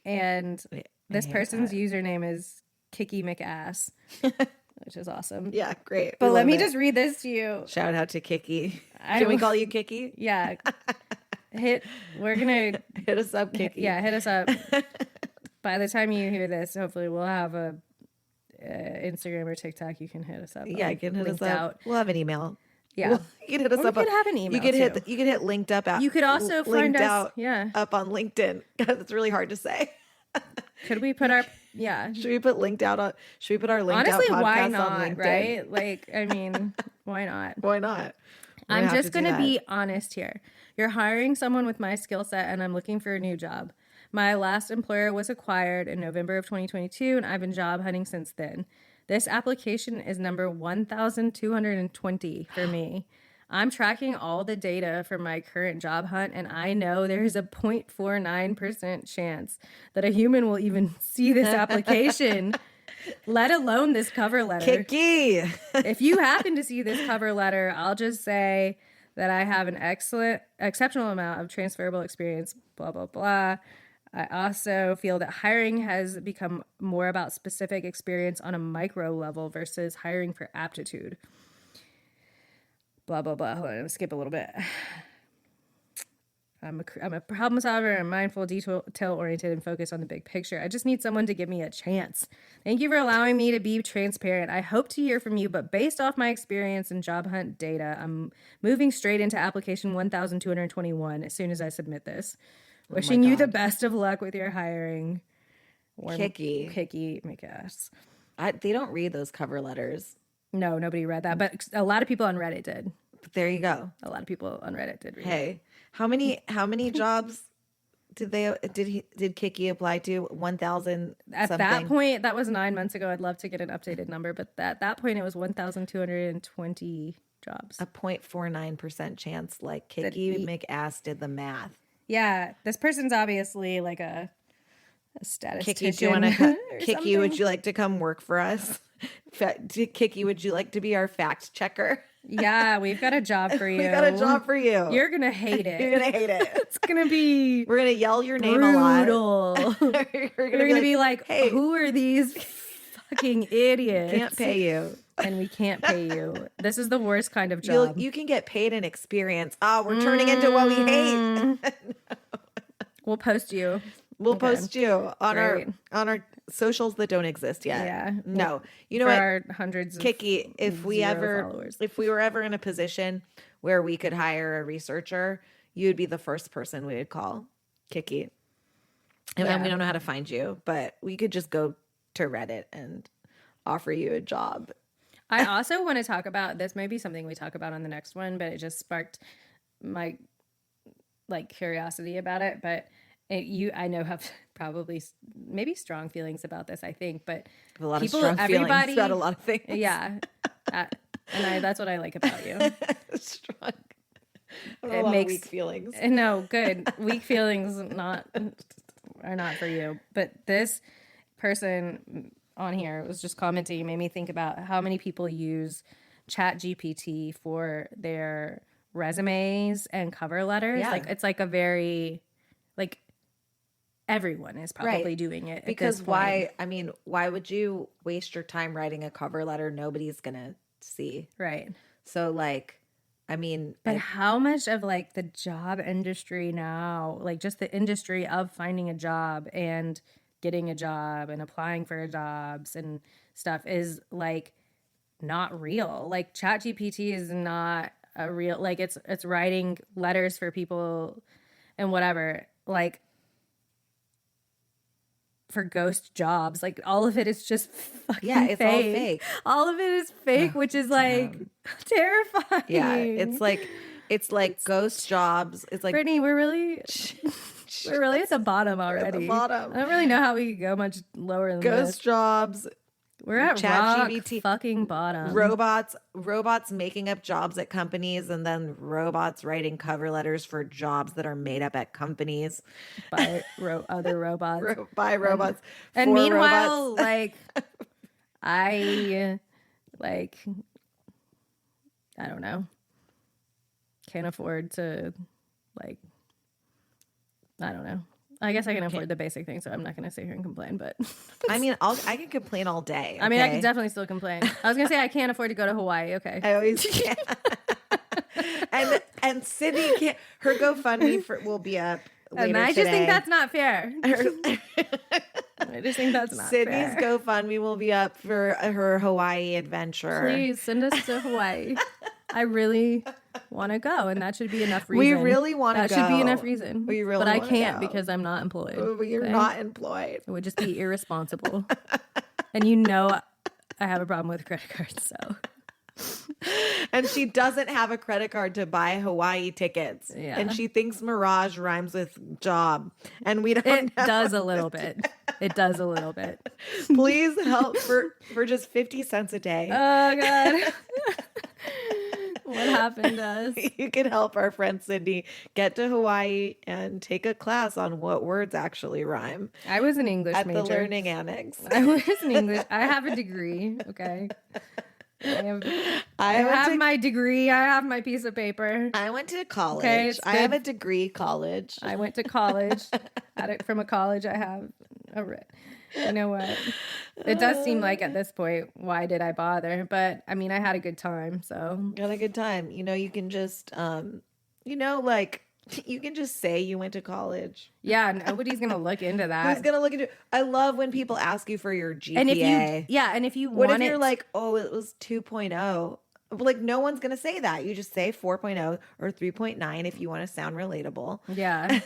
And this person's username is Kicky McAss, which is awesome.
Yeah, great.
But let me just read this to you.
Shout out to Kicky. Can we call you Kicky?
Yeah. We're gonna
hit us up, Kicky.
Yeah, hit us up. By the time you hear this, hopefully we'll have a Instagram or TikTok. You can hit us up.
Yeah, you can hit us up.
Out.
We'll have an email.
Yeah,
you can hit us up.
You could have an email.
You could hit linked up out.
You could also find us.
Out,
yeah,
up on LinkedIn. God, it's really hard to say.
Could we put our Should
we put linked out on? Should we put our linked
Honestly,
out podcast
why not?
on LinkedIn?
Right? Like, I mean, why not?
Why not?
I'm just gonna be honest here. You're hiring someone with my skill set, and I'm looking for a new job. My last employer was acquired in November of 2022, and I've been job hunting since then. This application is number 1,220 for me. I'm tracking all the data for my current job hunt, and I know there's a 0.49% chance that a human will even see this application, let alone this cover letter.
Kicky!
If you happen to see this cover letter, I'll just say that I have an exceptional amount of transferable experience, blah, blah, blah. I also feel that hiring has become more about specific experience on a micro level versus hiring for aptitude. Blah, blah, blah. Hold on, I'm going to skip a little bit. I'm a problem solver. I'm mindful, detail-oriented, and focused on the big picture. I just need someone to give me a chance. Thank you for allowing me to be transparent. I hope to hear from you, but based off my experience and job hunt data, I'm moving straight into application 1,221 as soon as I submit this. Wishing you the best of luck with your hiring.
Kicky
McAss.
They don't read those cover letters.
No, nobody read that, but a lot of people on Reddit did.
But there you go.
A lot of people on Reddit did read it.
Hey, how many jobs did Kicky apply to? 1,000
At that point, that was 9 months ago. I'd love to get an updated number, but at that point it was 1,220 jobs.
A 0.49% chance, like Kiki McAss did the math.
Yeah, this person's obviously like a statistician.
Kiki, do you want to? Kiki,
something.
would you like to come work for us? Kiki, would you like to be our fact checker?
Yeah, we've got a job for you.
We got a job for you.
You're gonna hate it.
You're gonna hate it.
It's gonna be.
We're gonna yell your name
brutal.
a lot.
We're gonna be like, hey, who are these fucking idiots?
Can't pay you.
And we can't pay you. This is the worst kind of job.
You can get paid in experience. Oh, we're turning into what we hate.
We'll post you.
We'll post you on our socials that don't exist yet.
Yeah.
No. You know
for
what?
Our hundreds of
Kiki, if we were ever in a position where we could hire a researcher, you'd be the first person we would call. Kiki. And we don't know how to find you, but we could just go to Reddit and offer you a job.
I also want to talk about, this may be something we talk about on the next one, but it just sparked my curiosity about it. But I know have probably maybe strong feelings about this, I think, but
a lot of strong feelings about a lot of things.
Yeah. That's what I like about you.
Strong. It makes weak feelings.
No, good. Weak feelings are not for you. But this person on here was just commenting, made me think about how many people use ChatGPT for their resumes and cover letters.
Yeah.
Like it's like a very everyone is probably doing it.
Because why would you waste your time writing a cover letter nobody's gonna see?
Right.
So
but how much of the job industry now, just the industry of finding a job and getting a job and applying for jobs and stuff is not real. ChatGPT is not a real, it's writing letters for people and whatever, for ghost jobs. All of it is just fucking
it's
fake.
all fake.
All of it is fake, which is terrifying.
Yeah, it's like ghost jobs. It's like,
Brittany, we're really at the bottom already.
At the bottom.
I don't really know how we could go much lower than
ghost
this.
jobs.
We're at rock fucking bottom.
Robots making up jobs at companies, and then robots writing cover letters for jobs that are made up at companies
by other robots.
By robots.
And meanwhile, robots. I don't know, can't afford to I don't know. I guess I can afford the basic thing, so I'm not going to sit here and complain. But
I can complain all day. Okay?
I mean, I can definitely still complain. I was going to say I can't afford to go to Hawaii. Okay,
I always can. and Sydney can't. Her GoFundMe will be up later
and I
today.
just think that's not fair. I just think that's not
Sydney's
fair.
GoFundMe will be up for her Hawaii adventure.
Please send us to Hawaii. I really want to go, and that should be enough reason.
We really want to go.
That should be enough reason.
We really
but I
wanna
can't
go.
because I'm not employed.
You're not employed.
It would just be irresponsible. And I have a problem with credit cards, so.
And she doesn't have a credit card to buy Hawaii tickets.
Yeah.
And she thinks mirage rhymes with job. And we don't
It does a little bit. It does a little bit.
Please help for just 50 cents a day.
Oh, God. What happened to us?
You can help our friend Sydney get to Hawaii and take a class on what words actually rhyme.
I was an English major.
At the Learning Annex.
I was an English. I have a degree. Okay. I have my degree. I have my piece of paper.
I went to college.
Okay,
I have a degree college.
I went to college. From a college, I have a you know what? It does seem like at this point, why did I bother? But I mean, I had a good time. So
had a good time. You can just, you can just say you went to college.
Yeah, nobody's gonna look into that.
Who's gonna look into? I love when people ask you for your GPA.
And if you
what
want
if you're like, oh, it was 2.0. No one's gonna say that. You just say 4.0 or 3.9 if you want to sound relatable.
Yeah.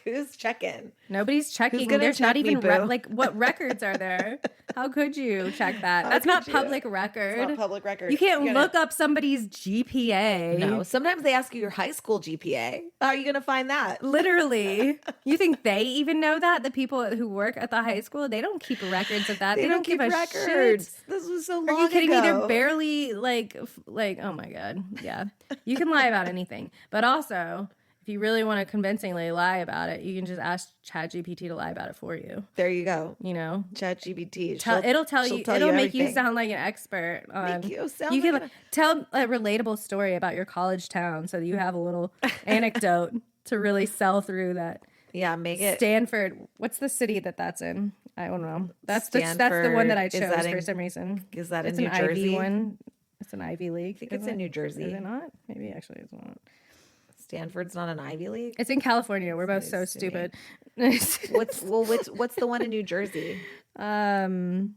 Who's checking?
Nobody's checking. There's not even what records are there? How could you check that? That's not public record.
It's not public record.
You can't look up somebody's GPA.
No. Sometimes they ask you your high school GPA. How are you gonna find that?
Literally. You think they even know that? The people who work at the high school, they don't keep records of that. They don't keep records.
This was so long ago.
Are you kidding me? They're barely like, oh my God. Yeah. You can lie about anything. But also, if you really want to convincingly lie about it, you can just ask ChatGPT to lie about it for you.
There you go.
You know?
ChatGPT.
It'll make you sound like an expert on. You can tell a relatable story about your college town so that you have a little anecdote to really sell through that.
Yeah, make it
Stanford. What's the city that's in? I don't know. That's the one that I chose for some reason.
Is that
it's
in New
an
Jersey?
Ivy one. It's an Ivy League.
I think it's in New Jersey.
Is it not? Maybe actually it's not.
Stanford's not an Ivy League.
It's in California. We're both so stupid.
What's the one in New Jersey? Harvard.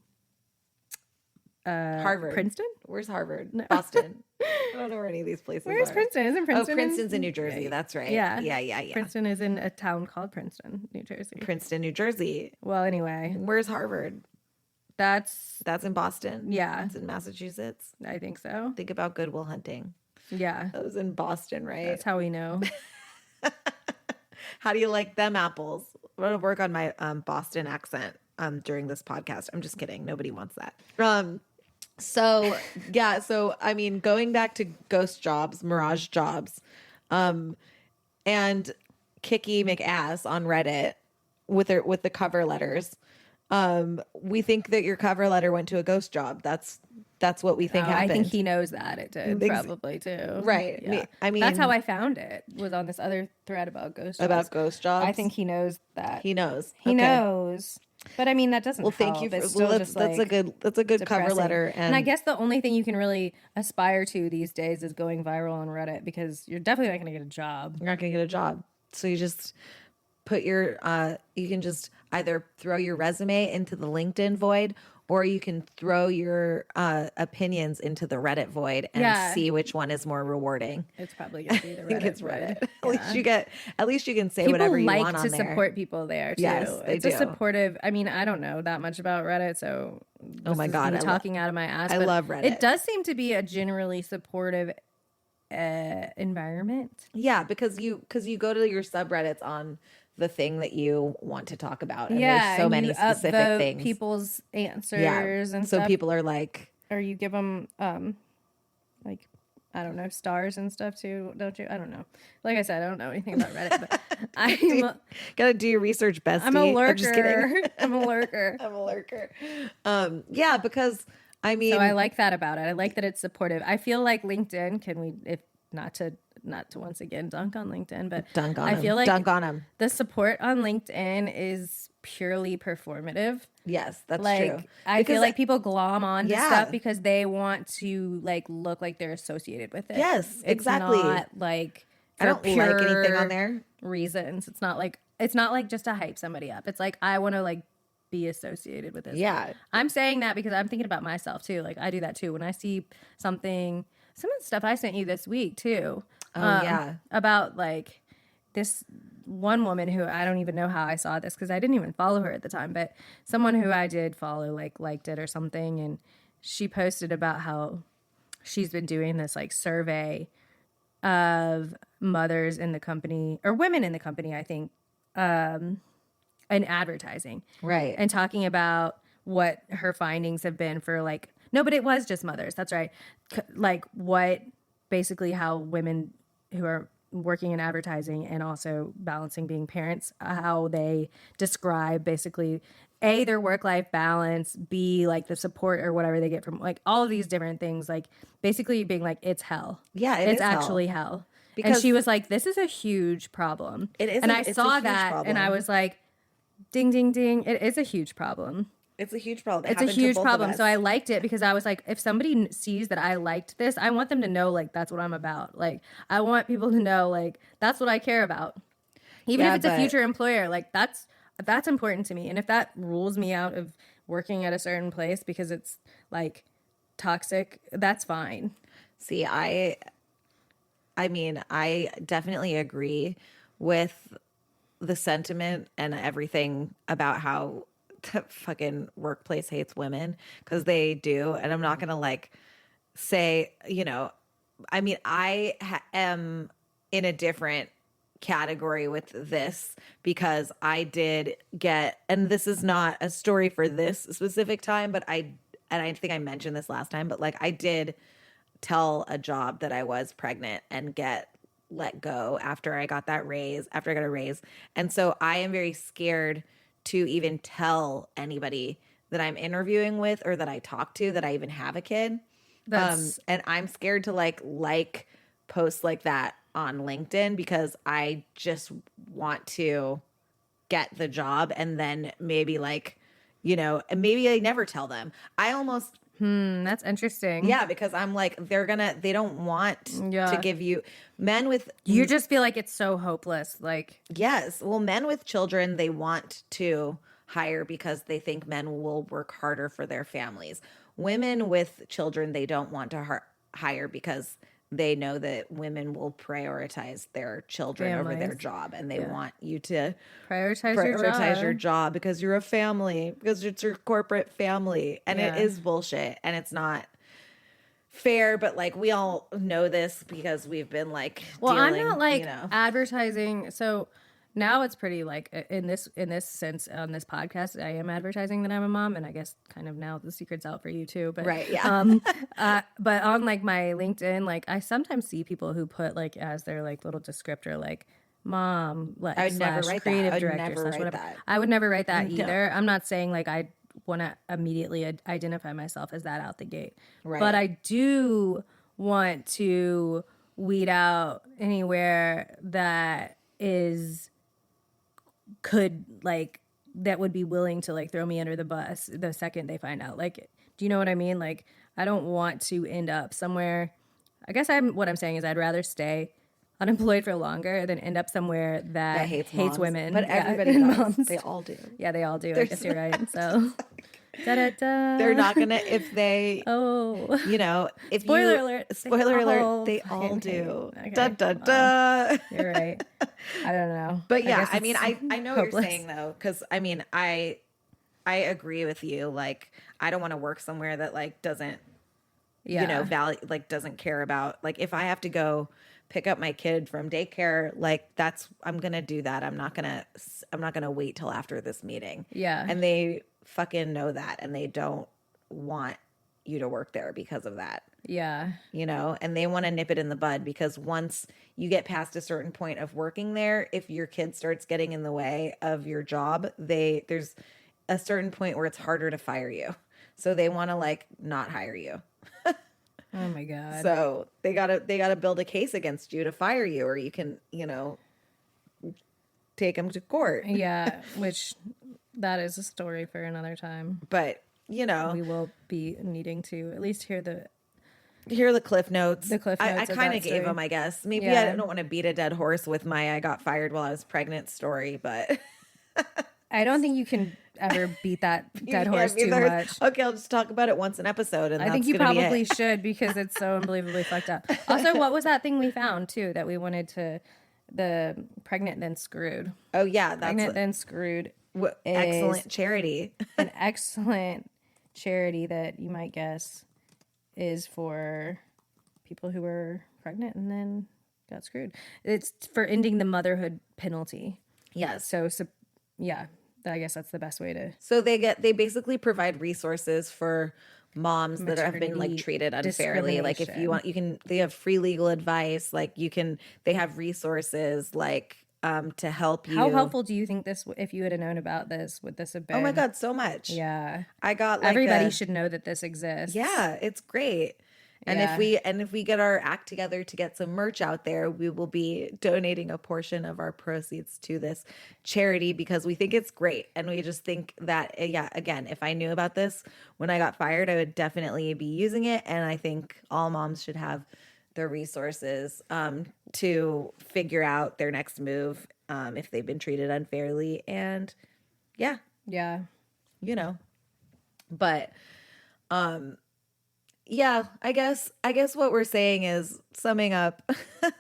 Princeton?
Where's Harvard? No. Boston. I don't know where any of these places
Where's
are.
Princeton? Isn't Princeton?
Oh, Princeton's in New Jersey. That's right. Yeah.
Princeton is in a town called Princeton, New Jersey.
Princeton, New Jersey.
Well, anyway.
Where's Harvard?
That's
in Boston?
Yeah.
It's in Massachusetts?
I think so.
Think about Good Will Hunting.
Yeah.
That was in Boston, right?
That's how we know.
How do you like them apples? I'm going to work on my Boston accent during this podcast. I'm just kidding. Nobody wants that. So I mean, going back to ghost jobs, mirage jobs, and Kiki McAss on Reddit with the cover letters. We think that your cover letter went to a ghost job. That's what we think happened.
I think he knows that it did probably too.
Right.
Yeah.
I mean,
that's how I found it, was on this other thread about ghost jobs.
About ghost jobs.
I think he knows that.
He knows.
He knows. But I mean, that doesn't help.
Thank you for that's a good
depressing.
cover letter.
And I guess the only thing you can really aspire to these days is going viral on Reddit, because you're definitely not going to get a job.
You're not going to get a job. So you just put your you can just either throw your resume into the LinkedIn void, or you can throw your opinions into the Reddit void and see which one is more rewarding.
It's probably going to be the Reddit. I think it's Reddit.
Yeah. At least you can say
people
whatever you
like
want on there.
People like to support people there too.
Yes, they
it's
do.
A supportive. I mean, I don't know that much about Reddit, so
oh my God,
I'm talking out of my ass.
I love Reddit.
It does seem to be a generally supportive environment.
Yeah, because you go to your subreddits on the thing that you want to talk about. And there's so many specific things.
People's answers and stuff.
So people are like,
or you give them like, I don't know, stars and stuff too, don't you? I don't know. Like I said, I don't know anything about Reddit, but
gotta do your research, bestie.
I'm a lurker. I'm just
kidding.
I'm a lurker.
I'm a lurker. Yeah, because I mean,
so I like that about it. I like that it's supportive. I feel like LinkedIn, if not to once again dunk on LinkedIn, but I feel like
dunk on them.
The support on LinkedIn is purely performative.
Yes, that's
like,
true.
I feel like people glom on to stuff because they want to like look like they're associated with it.
Yes,
it's
exactly.
Not like
I don't like anything on there.
Reasons. It's not like just to hype somebody up. It's like I want to like be associated with this.
Yeah.
I'm saying that because I'm thinking about myself too. Like I do that too when I see something. Some of the stuff I sent you this week too. About like this one woman who I don't even know how I saw this because I didn't even follow her at the time, but someone who I did follow liked it or something, and she posted about how she's been doing this like survey of mothers in the company or women in the company, I think, in advertising,
right,
and talking about what her findings have been for like. No, but it was just mothers. That's right. Like what basically how women who are working in advertising and also balancing being parents, how they describe basically A, their work-life balance, B, like the support or whatever they get from like all of these different things, like basically being like, it's hell.
Yeah,
it's actually hell. Because and she was like, this is a huge problem.
It is.
And I saw that problem. And I was like, ding, ding, ding. It is a huge problem.
It's a huge problem.
It's a huge problem. So I liked it because I was like, if somebody sees that I liked this, I want them to know, like, that's what I'm about. Like, I want people to know, like, that's what I care about. Even if it's a future employer, like, that's important to me. And if that rules me out of working at a certain place because it's, like, toxic, that's fine.
See, I mean, I definitely agree with the sentiment and everything about how the fucking workplace hates women, because they do. And I'm not going to like say, you know, I mean, I am in a different category with this because I did get, and this is not a story for this specific time, but I think I mentioned this last time, but like I did tell a job that I was pregnant and get let go after I got a raise. And so I am very scared to even tell anybody that I'm interviewing with or that I talk to that I even have a kid.
That's
And I'm scared to like posts like that on LinkedIn because I just want to get the job and then maybe like, and maybe I never tell them. I almost
that's interesting.
yeah, because I'm like, they don't want to give you men with,
You just feel like it's so hopeless. Like,
yes. Well, men with children, they want to hire because they think men will work harder for their families. Women with children, they don't want to hire because they know that women will prioritize their children over their job, and they want you to
prioritize
your job because you're a family, because it's your corporate family, and it is bullshit, and it's not fair. But like we all know this because we've been like,
I'm not like advertising. So now it's pretty like in this sense on this podcast, I am advertising that I'm a mom, and I guess kind of now the secret's out for you too. But
right, yeah.
But on like my LinkedIn, like I sometimes see people who put like as their like little descriptor like mom like
I would never write
creative
that.
director whatever. I would never write that either. I'm not saying like I want to immediately identify myself as that out the gate,
right.
But I do want to weed out anywhere that could like that would be willing to like throw me under the bus the second they find out. Like, do you know what I mean? Like, I don't want to end up somewhere. I guess what I'm saying is I'd rather stay unemployed for longer than end up somewhere that hates women.
But everybody does. Moms. They all do.
Yeah, they all do. I guess you're right. So da-da-da.
They're not gonna if they if
spoiler alert,
they all do.
Okay.
Da da da.
You're right. I don't know.
But yeah, I mean I know what you're saying though, because I mean I agree with you. Like I don't want to work somewhere that like doesn't value, like doesn't care about, like if I have to go pick up my kid from daycare, like I'm gonna do that. I'm not gonna wait till after this meeting.
Yeah.
And they fucking know that, and they don't want you to work there because of that.
Yeah.
And they want to nip it in the bud, because once you get past a certain point of working there, if your kid starts getting in the way of your job, there's a certain point where it's harder to fire you. So they want to like not hire you.
Oh my God.
So they gotta build a case against you to fire you, or you can, take them to court.
Yeah, which that is a story for another time.
But,
we will be needing to at least hear the
cliff notes.
The cliff notes.
I kind of gave them, I guess. Maybe I don't want to beat a dead horse with my I got fired while I was pregnant story, but
I don't think you can ever beat that dead horse too much.
Okay, I'll just talk about it once an episode, and
I think you probably should, because it's so unbelievably fucked up. Also, what was that thing we found too that we wanted to? The pregnant then screwed.
Oh yeah, that's
pregnant then screwed.
Excellent charity.
An excellent charity that you might guess is for people who were pregnant and then got screwed. It's for ending the motherhood penalty.
Yes.
So yeah, I guess that's the best way to.
So they basically provide resources for moms that have been like treated unfairly. Like if you want, they have free legal advice. Like they have resources like to help you.
How helpful do you think this, if you had known about this, would this have been?
Oh my God, so much.
Yeah.
I got
everybody should know that this exists.
Yeah, it's great. And if we get our act together to get some merch out there, we will be donating a portion of our proceeds to this charity, because we think it's great. And we just think that, again, if I knew about this when I got fired, I would definitely be using it. And I think all moms should have the resources to figure out their next move if they've been treated unfairly. And yeah. But yeah, I guess what we're saying is summing up.
I'm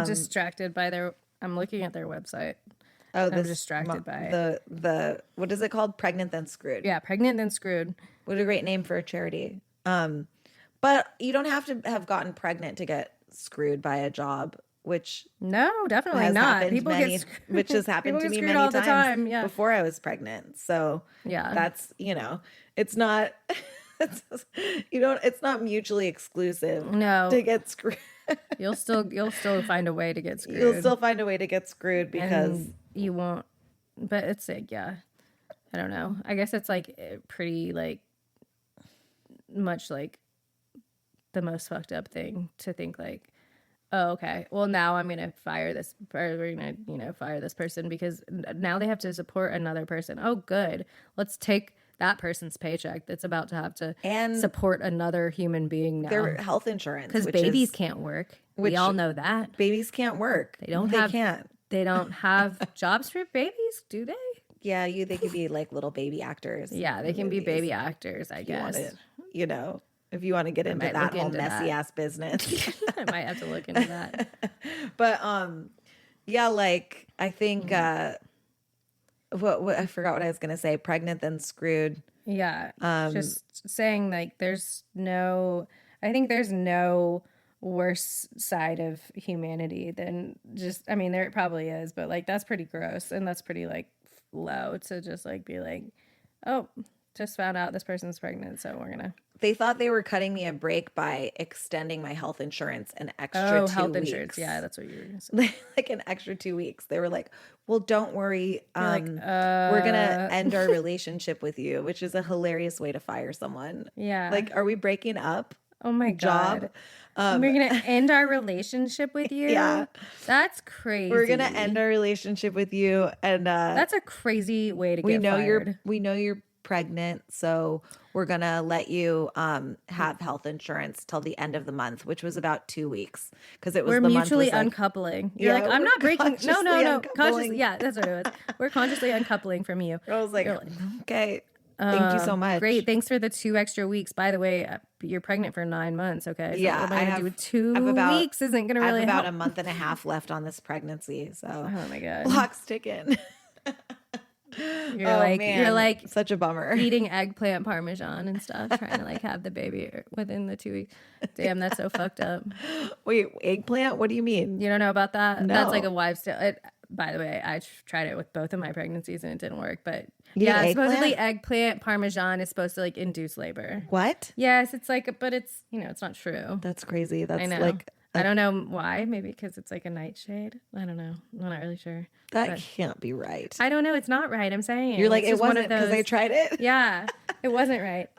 distracted by I'm looking at their website.
Oh,
I'm distracted by
the what is it called? Pregnant Then Screwed.
Yeah, Pregnant Then Screwed.
What a great name for a charity. But you don't have to have gotten pregnant to get screwed by a job, which
no, definitely not. People get screwed.
Which has happened to me many
all the
times
time. Yeah.
before I was pregnant. So
yeah,
that's it's not It's not mutually exclusive
No.
to get screwed.
You'll still find a way to get screwed.
You'll still find a way to get screwed because
and you won't. But it's like, yeah, I don't know. I guess it's like pretty like much like the most fucked up thing to think like, oh, okay, well now I'm gonna fire this, or we're gonna fire this person because now they have to support another person. Oh, good. Let's take that person's paycheck that's about to have to
And
support another human being now.
their health insurance,
because babies can't work. We all know that
babies can't work.
they don't have jobs for babies, do they?
Yeah, they could be like little baby actors.
Yeah, they can be baby actors, I guess.
If you want to get into
might
that
look
whole
into
messy
that.
ass business.
I might have to look into that.
But yeah, like I think what I forgot what I was gonna say. Pregnant then screwed.
Yeah, just saying like I think there's no worse side of humanity than just, I mean, there probably is, but like that's pretty gross and that's pretty like low to just like be like, oh, just found out this person's pregnant, so we're gonna.
They thought they were cutting me a break by extending my health insurance an extra 2
health
weeks.
insurance. Yeah, that's what you were gonna say.
Like an extra 2 weeks. They were like, well, don't worry.
Like,
we're going to end our relationship with you, which is a hilarious way to fire someone.
Yeah.
Like, are we breaking up?
Oh my
Job?
God. We're gonna end our relationship with you.
Yeah.
That's crazy.
We're going to end our relationship with you. And
that's a crazy way to get fired.
We know you're pregnant, so we're gonna let you have health insurance till the end of the month, which was about 2 weeks, because it was
we're
the
mutually
month was
uncoupling. You're
Yeah,
like, I'm
we're
not breaking. No,
consciously
consciously. Yeah, that's what it was. We're consciously uncoupling from you.
I was like, okay, thank you so much.
Great, thanks for the 2 extra weeks. By the way, you're pregnant for 9 months. Okay, so
Yeah,
what am I gonna do with 2 weeks? Isn't gonna
I have
really
about
help.
a month and a half left on this pregnancy, so
Oh my God,
clock's ticking.
You're like
such a bummer.
eating eggplant parmesan and stuff, trying to like have the baby within the 2 weeks. Damn, that's so fucked up.
Wait, eggplant? What do you mean?
You don't know about that?
No.
That's like a wives' tale. By the way, I tried it with both of my pregnancies and it didn't work. But
You
yeah,
did
supposedly
eggplant?
eggplant parmesan is supposed to like induce labor.
What?
Yes, it's like, but it's it's not true.
That's crazy. That's
I know.
like
I don't know why. Maybe because it's like a nightshade. I don't know. I'm not really sure.
that
But
can't be right.
I don't know. It's not right. I'm saying
You're like,
it's
it
just one
wasn't
of
because I
those.
tried it.
Yeah, it wasn't right.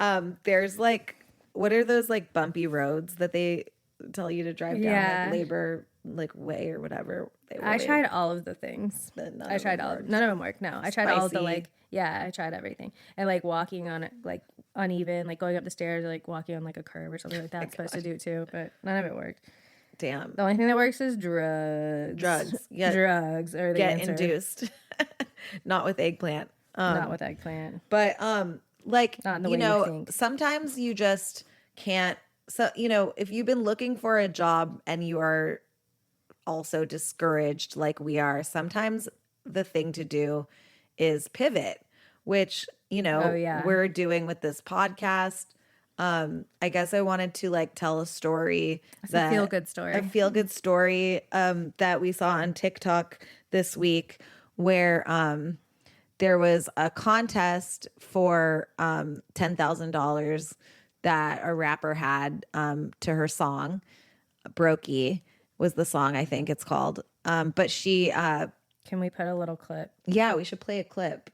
There's like, what are those like bumpy roads that they tell you to drive down,
Yeah.
like labor like way or whatever?
I tried all of the things.
But none
I
of
tried
them
all.
worked.
None of them worked. No, I tried all of the
Spicy.
like. Yeah, I tried everything. And like walking on it, like uneven, like going up the stairs, or like walking on like a curb or something like that. It's supposed to do too, but none of it worked.
Damn.
The only thing that works is drugs.
Drugs. Yeah.
Drugs are the
Get
answer.
induced. Not with eggplant.
Not with eggplant.
But like,
Not in the way you think.
sometimes you just can't. So, if you've been looking for a job and you are also discouraged like we are, sometimes the thing to do is pivot, which,
Oh, yeah.
we're doing with this podcast. I guess I wanted to like tell a story.
It's a feel-good story.
A feel-good story that we saw on TikTok this week where there was a contest for $10,000 that a rapper had to her song. Brokey was the song, I think it's called. But she
Can we put a little clip?
yeah, we should play a clip.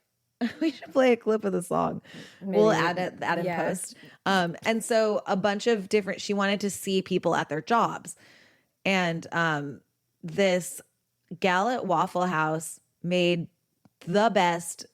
We should play a clip of the song. We'll add it in post. And so a bunch of different, she wanted to see people at their jobs. And this gal at Waffle House made the best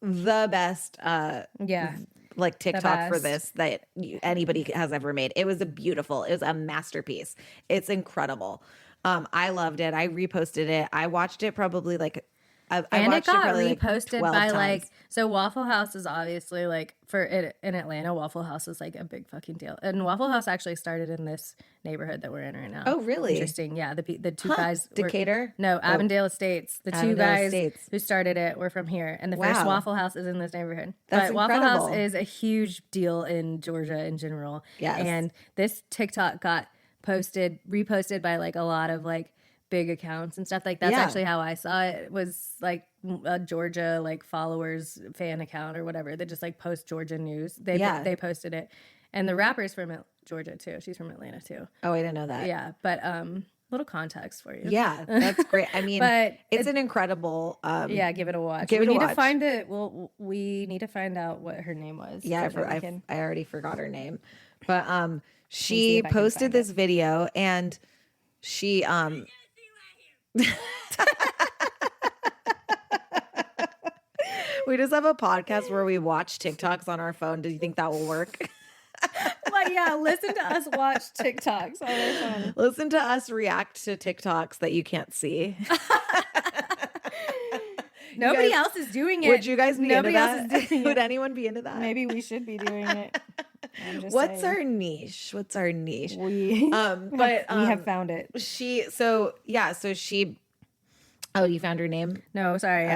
Yeah.
like TikTok for
best.
this that anybody has ever made. It was a masterpiece. It's incredible. I loved it. I reposted it. I watched it probably like I
And it
watched
got
probably, like,
reposted
12
by
times.
like, so Waffle House is obviously like for it in Atlanta. Waffle House is like a big fucking deal, and Waffle House actually started in this neighborhood that we're in right now.
Oh, really?
Interesting. Yeah, the two guys.
Decatur?
No, Avondale Estates. The two
Avondale
guys
Estates.
who started it were from here, and the first
Wow.
Waffle House is in this neighborhood.
That's
but Waffle House
incredible.
is a huge deal in Georgia in general.
Yes.
And this TikTok got reposted by like a lot of like big accounts and stuff. Like that's
Yeah.
actually how I saw it. It was like a Georgia like followers fan account or whatever that just like post Georgia news. They posted it, And the rapper's from Georgia too. She's from Atlanta too.
Oh, I didn't know that.
Yeah, but little context for you.
Yeah, that's great. I mean,
but
it's an incredible.
Yeah, give it a watch.
Give it a watch.
Need to find it. Well, we need to find out what her name was.
Yeah, I already forgot her name, but she posted this video and she we just have a podcast where we watch TikToks on our phone. Do you think that will work?
Well, yeah, listen to us watch TikToks on our phone.
Listen to us react to TikToks that you can't see.
Nobody else is doing it.
Would you guys be
Nobody
into that?
else is doing it.
Would anyone be into that?
Maybe we should be doing it.
What's our niche? What's our niche?
But
we
have found it.
Oh, you found her name?
No, sorry,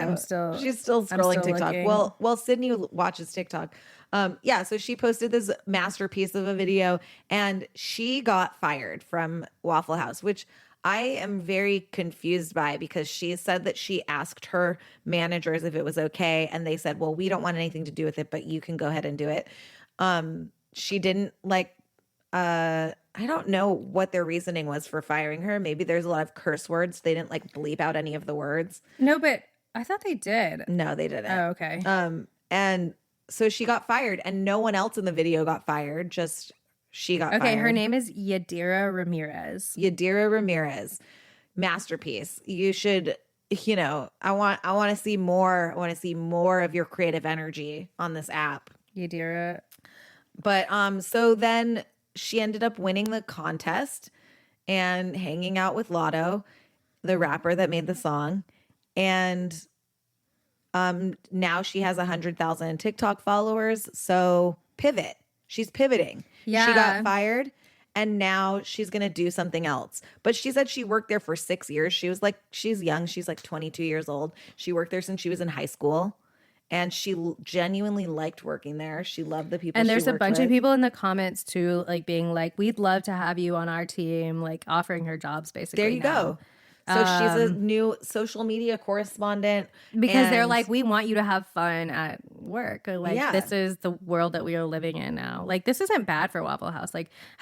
She's still scrolling TikTok.
Looking.
Well, Sydney watches TikTok. So she posted this masterpiece of a video and she got fired from Waffle House, which I am very confused by because she said that she asked her managers if it was okay. And they said, well, we don't want anything to do with it, but you can go ahead and do it. She didn't I don't know what their reasoning was for firing her. Maybe there's a lot of curse words. They didn't bleep out any of the words.
No, but I thought they did.
No, they didn't.
Oh, okay.
And so she got fired and no one else in the video got fired. Just she got fired.
Okay, her name is Yadira
Ramirez. Masterpiece. You should, I want to see more. I want to see more of your creative energy on this app.
Yadira.
But so then she ended up winning the contest and hanging out with Lotto, the rapper that made the song. And now she has 100,000 TikTok followers. So pivot. She's pivoting.
Yeah.
She got fired and now she's going to do something else. But she said she worked there for 6 years. She's young. She's 22 years old. She worked there since she was in high school. And she genuinely liked working there. She loved the people.
And there's a bunch of people in the comments too, being like, "We'd love to have you on our team," offering her jobs basically.
There you go. So she's a new social media correspondent.
Because they're like, we want you to have fun at work. This is the world that we are living in now. This isn't bad for Waffle House.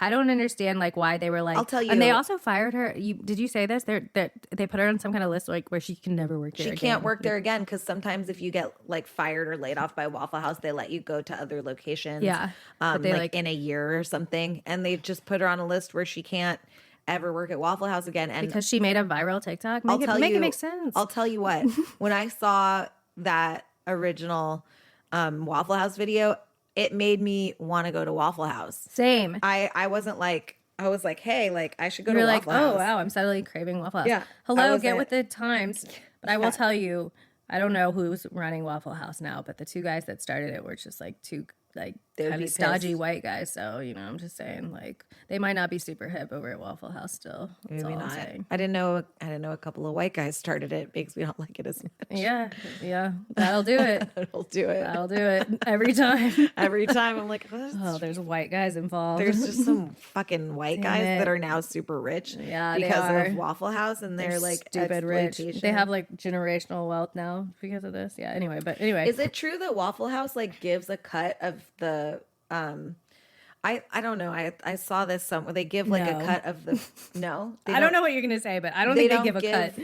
I don't understand why they were
I'll tell you.
And they also fired her. Did you say this? They put her on some kind of list where she can never work there again.
She can't work there again because sometimes if you get fired or laid off by Waffle House, they let you go to other locations.
Yeah.
In a year or something. And they just put her on a list where she can't ever work at Waffle House again. And
because she made a viral TikTok. Make it make sense.
I'll tell you what. When I saw that original Waffle House video, it made me want to go to Waffle House.
Same.
I wasn't I was like, hey, I should go to Waffle House.
Oh wow, I'm suddenly craving Waffle House.
Yeah.
Hello, get with the times. But I will tell you, I don't know who's running Waffle House now, but the two guys that started it were just two kind of stodgy white guys. So, I'm just saying, they might not be super hip over at Waffle House still. That's
Maybe
all
not.
I'm saying.
I didn't know a couple of white guys started it. Makes me not like it as much.
Yeah. That'll do it.
That'll do it.
Every time.
Every time I'm like,
oh, there's white guys involved.
There's just some fucking white guys that are now super rich.
Yeah,
because of Waffle House, and they're
stupid rich. They have generational wealth now because of this. Yeah. Anyway,
is it true that Waffle House gives a cut of the I don't know. I saw this somewhere. They give a cut of the no.
I don't know what you're gonna say, but I don't think they give a cut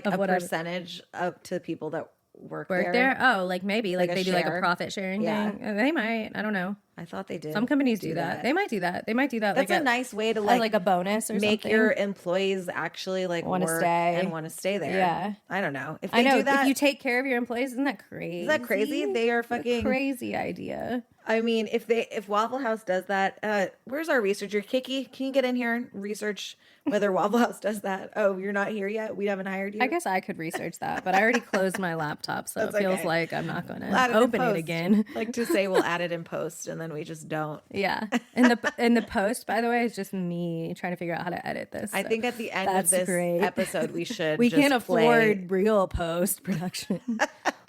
of a percentage up to people that work
there. Oh, maybe they do a profit sharing thing. They might. I don't know.
I thought they did.
Some companies do that. They might do that.
That's a nice way to
a bonus or
make
something.
your employees actually
want to stay
and want to stay there.
Yeah.
I don't know. If
they do
that,
if you take care of your employees, isn't that crazy?
Is that crazy? They are fucking
crazy idea.
I mean, if Waffle House does that, where's our researcher? Kiki, can you get in here and research whether Waffle House does that? Oh, you're not here yet? We haven't hired you?
I guess I could research that, but I already closed my laptop, so it feels like I'm not going to open it again.
To say we'll add it in post, and then we just don't.
Yeah. And the post, by the way, is just me trying to figure out how to edit this.
I think at the end of this episode, we should
we can't afford real post production.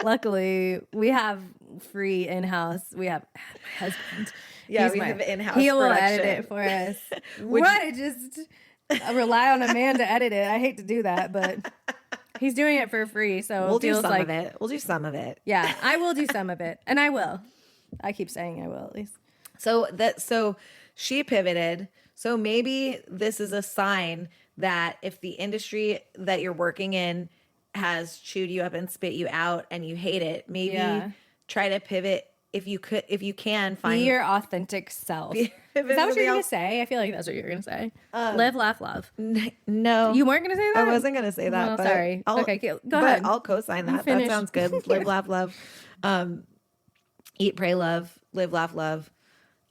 Luckily, we have free in-house. We have my husband.
Yeah, we have in-house
He will
production.
edit it for us. I rely on a man to edit it. I hate to do that, but he's doing it for free, so
we'll
it feels
do some
like
of it. We'll do some of it.
Yeah, I will do some of it, and I will. I keep saying I will at least.
So she pivoted. So maybe this is a sign that if the industry that you're working in has chewed you up and spit you out and you hate it, maybe try to pivot if you can find
be your authentic self. Is that what you're going to say? I feel like that's what you're going to say. Live, laugh, love.
No.
You weren't going to say that?
I wasn't going to say that.
Well,
but
sorry. Okay, go
But
ahead.
I'll co-sign that. That sounds good. Live, laugh, love. Eat, pray, love. Live, laugh, love.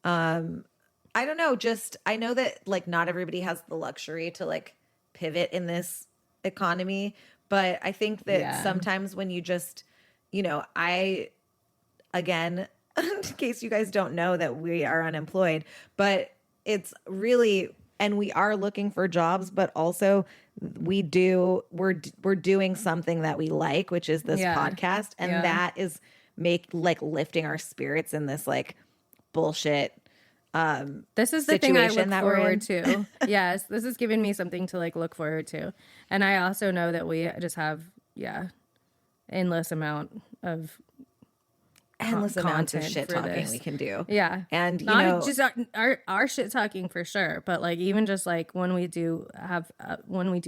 I don't know. Just, I know that like not everybody has the luxury to like pivot in this economy, but I think that sometimes when you just, again, in case you guys don't know that we are unemployed, but it's really, and we are looking for jobs, but also we're doing something that we like, which is this podcast. And that is lifting our spirits in this like bullshit
this is the thing I look forward to. Yes, this is giving me something to like look forward to. And I also know that we just have endless amount of
amounts of shit talking we can do.
Yeah.
And
not just our shit talking for sure, but like even just like when we do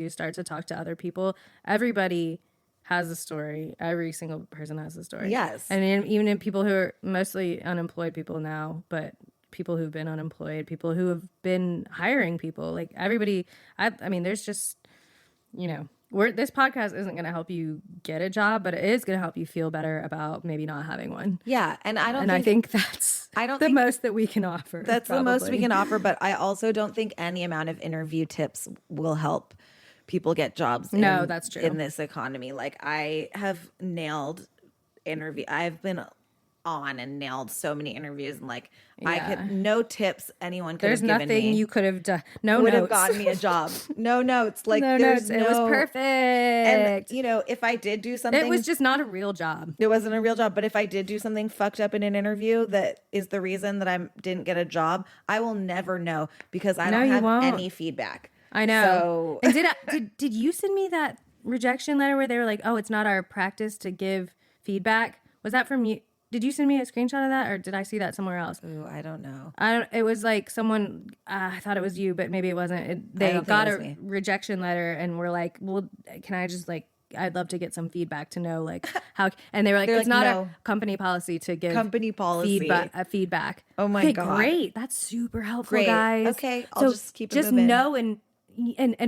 start to talk to other people, everybody has a story. Every single person has a story.
Yes.
And even in people who are mostly unemployed people now, but people who've been unemployed, people who have been hiring people, like everybody, I mean, there's just, this podcast isn't going to help you get a job, but it is going to help you feel better about maybe not having one.
Yeah. And I
think that's the most that we can offer.
That's probably the most we can offer. But I also don't think any amount of interview tips will help people get jobs.
That's true.
In this economy. Like I have nailed I've been on and nailed so many interviews and like I could no tips anyone could have given me.
There's nothing you could have done.
Would have gotten me a job. No notes. Like
no
there's
notes. It was perfect.
And if I did do something,
it was just not a real job.
It wasn't a real job. But if I did do something fucked up in an interview that is the reason that I didn't get a job, I will never know because I don't have any feedback.
I know.
So
and did you send me that rejection letter where they were like, "Oh, it's not our practice to give feedback"? Was that from you? Did you send me a screenshot of that, or did I see that somewhere else?
Ooh, I don't know.
It was like someone. I thought it was you, but maybe it wasn't. They got a rejection letter and were like, "Well, can I just like? I'd love to get some feedback to know like how." And they were like, "It's not a company policy to give feedback."
Oh my god,
great! That's super helpful, guys.
Okay, I'll just keep it moving.
Just know and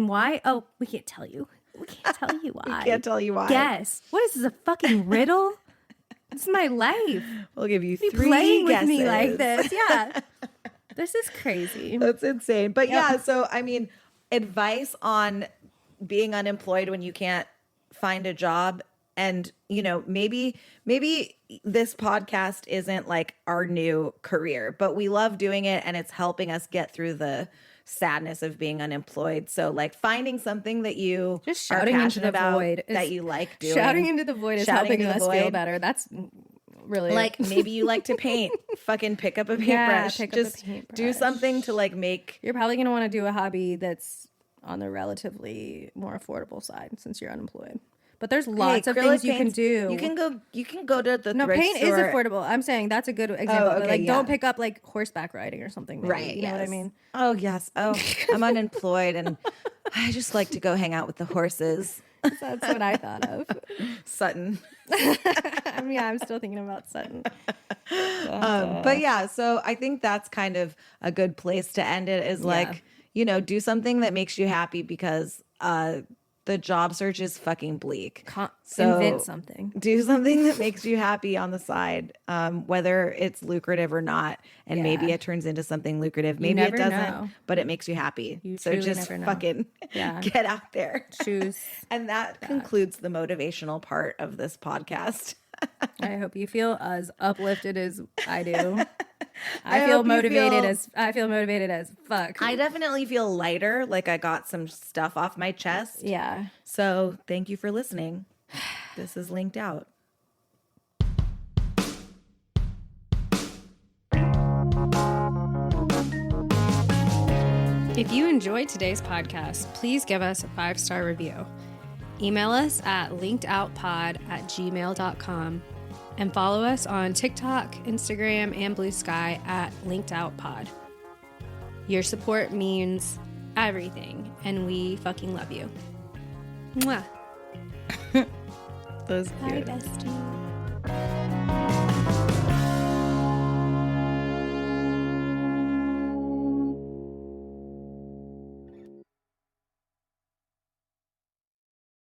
why? Oh, we can't tell you. We can't tell you why.
We can't tell you why.
Guess. What is this, a fucking riddle? This is my life.
We'll give you 3
playing
guesses.
With me like this. Yeah. This is crazy.
That's insane. But yeah, so I mean, advice on being unemployed when you can't find a job. And, maybe this podcast isn't like our new career, but we love doing it and it's helping us get through the sadness of being unemployed. So like finding something that you
just shouting into the void
that you like doing.
Shouting into the void is helping us feel better. That's really
like maybe you like to paint. Fucking pick up a paintbrush. Just do something to like make.
You're probably going to want to do a hobby that's on the relatively more affordable side since you're unemployed. But there's lots of things you can do.
You can go to the thrift
paint
store.
Is affordable. I'm saying that's a good example. But like, don't pick up like horseback riding or something. Maybe,
right.
You know what I mean?
Oh yes. Oh, I'm unemployed and I just like to go hang out with the horses.
That's what I thought of.
Sutton.
I'm still thinking about Sutton.
But yeah, so I think that's kind of a good place to end it. Is like, do something that makes you happy because the job search is fucking bleak.
So invent something.
Do something that makes you happy on the side, whether it's lucrative or not. And maybe it turns into something lucrative. Maybe it doesn't, but it makes you happy. So just fucking get out there.
Choose.
And that concludes the motivational part of this podcast.
I hope you feel as uplifted as I do. I feel motivated as fuck.
I definitely feel lighter, like I got some stuff off my chest.
Yeah.
So thank you for listening. This is Linked Out.
If you enjoyed today's podcast, please give us a 5-star review. Email us at linkedoutpod@gmail.com And follow us on TikTok, Instagram, and Blue Sky at LinkedOutPod. Your support means everything, and we fucking love you. Mwah.
That was
Bye,
cute.
bestie.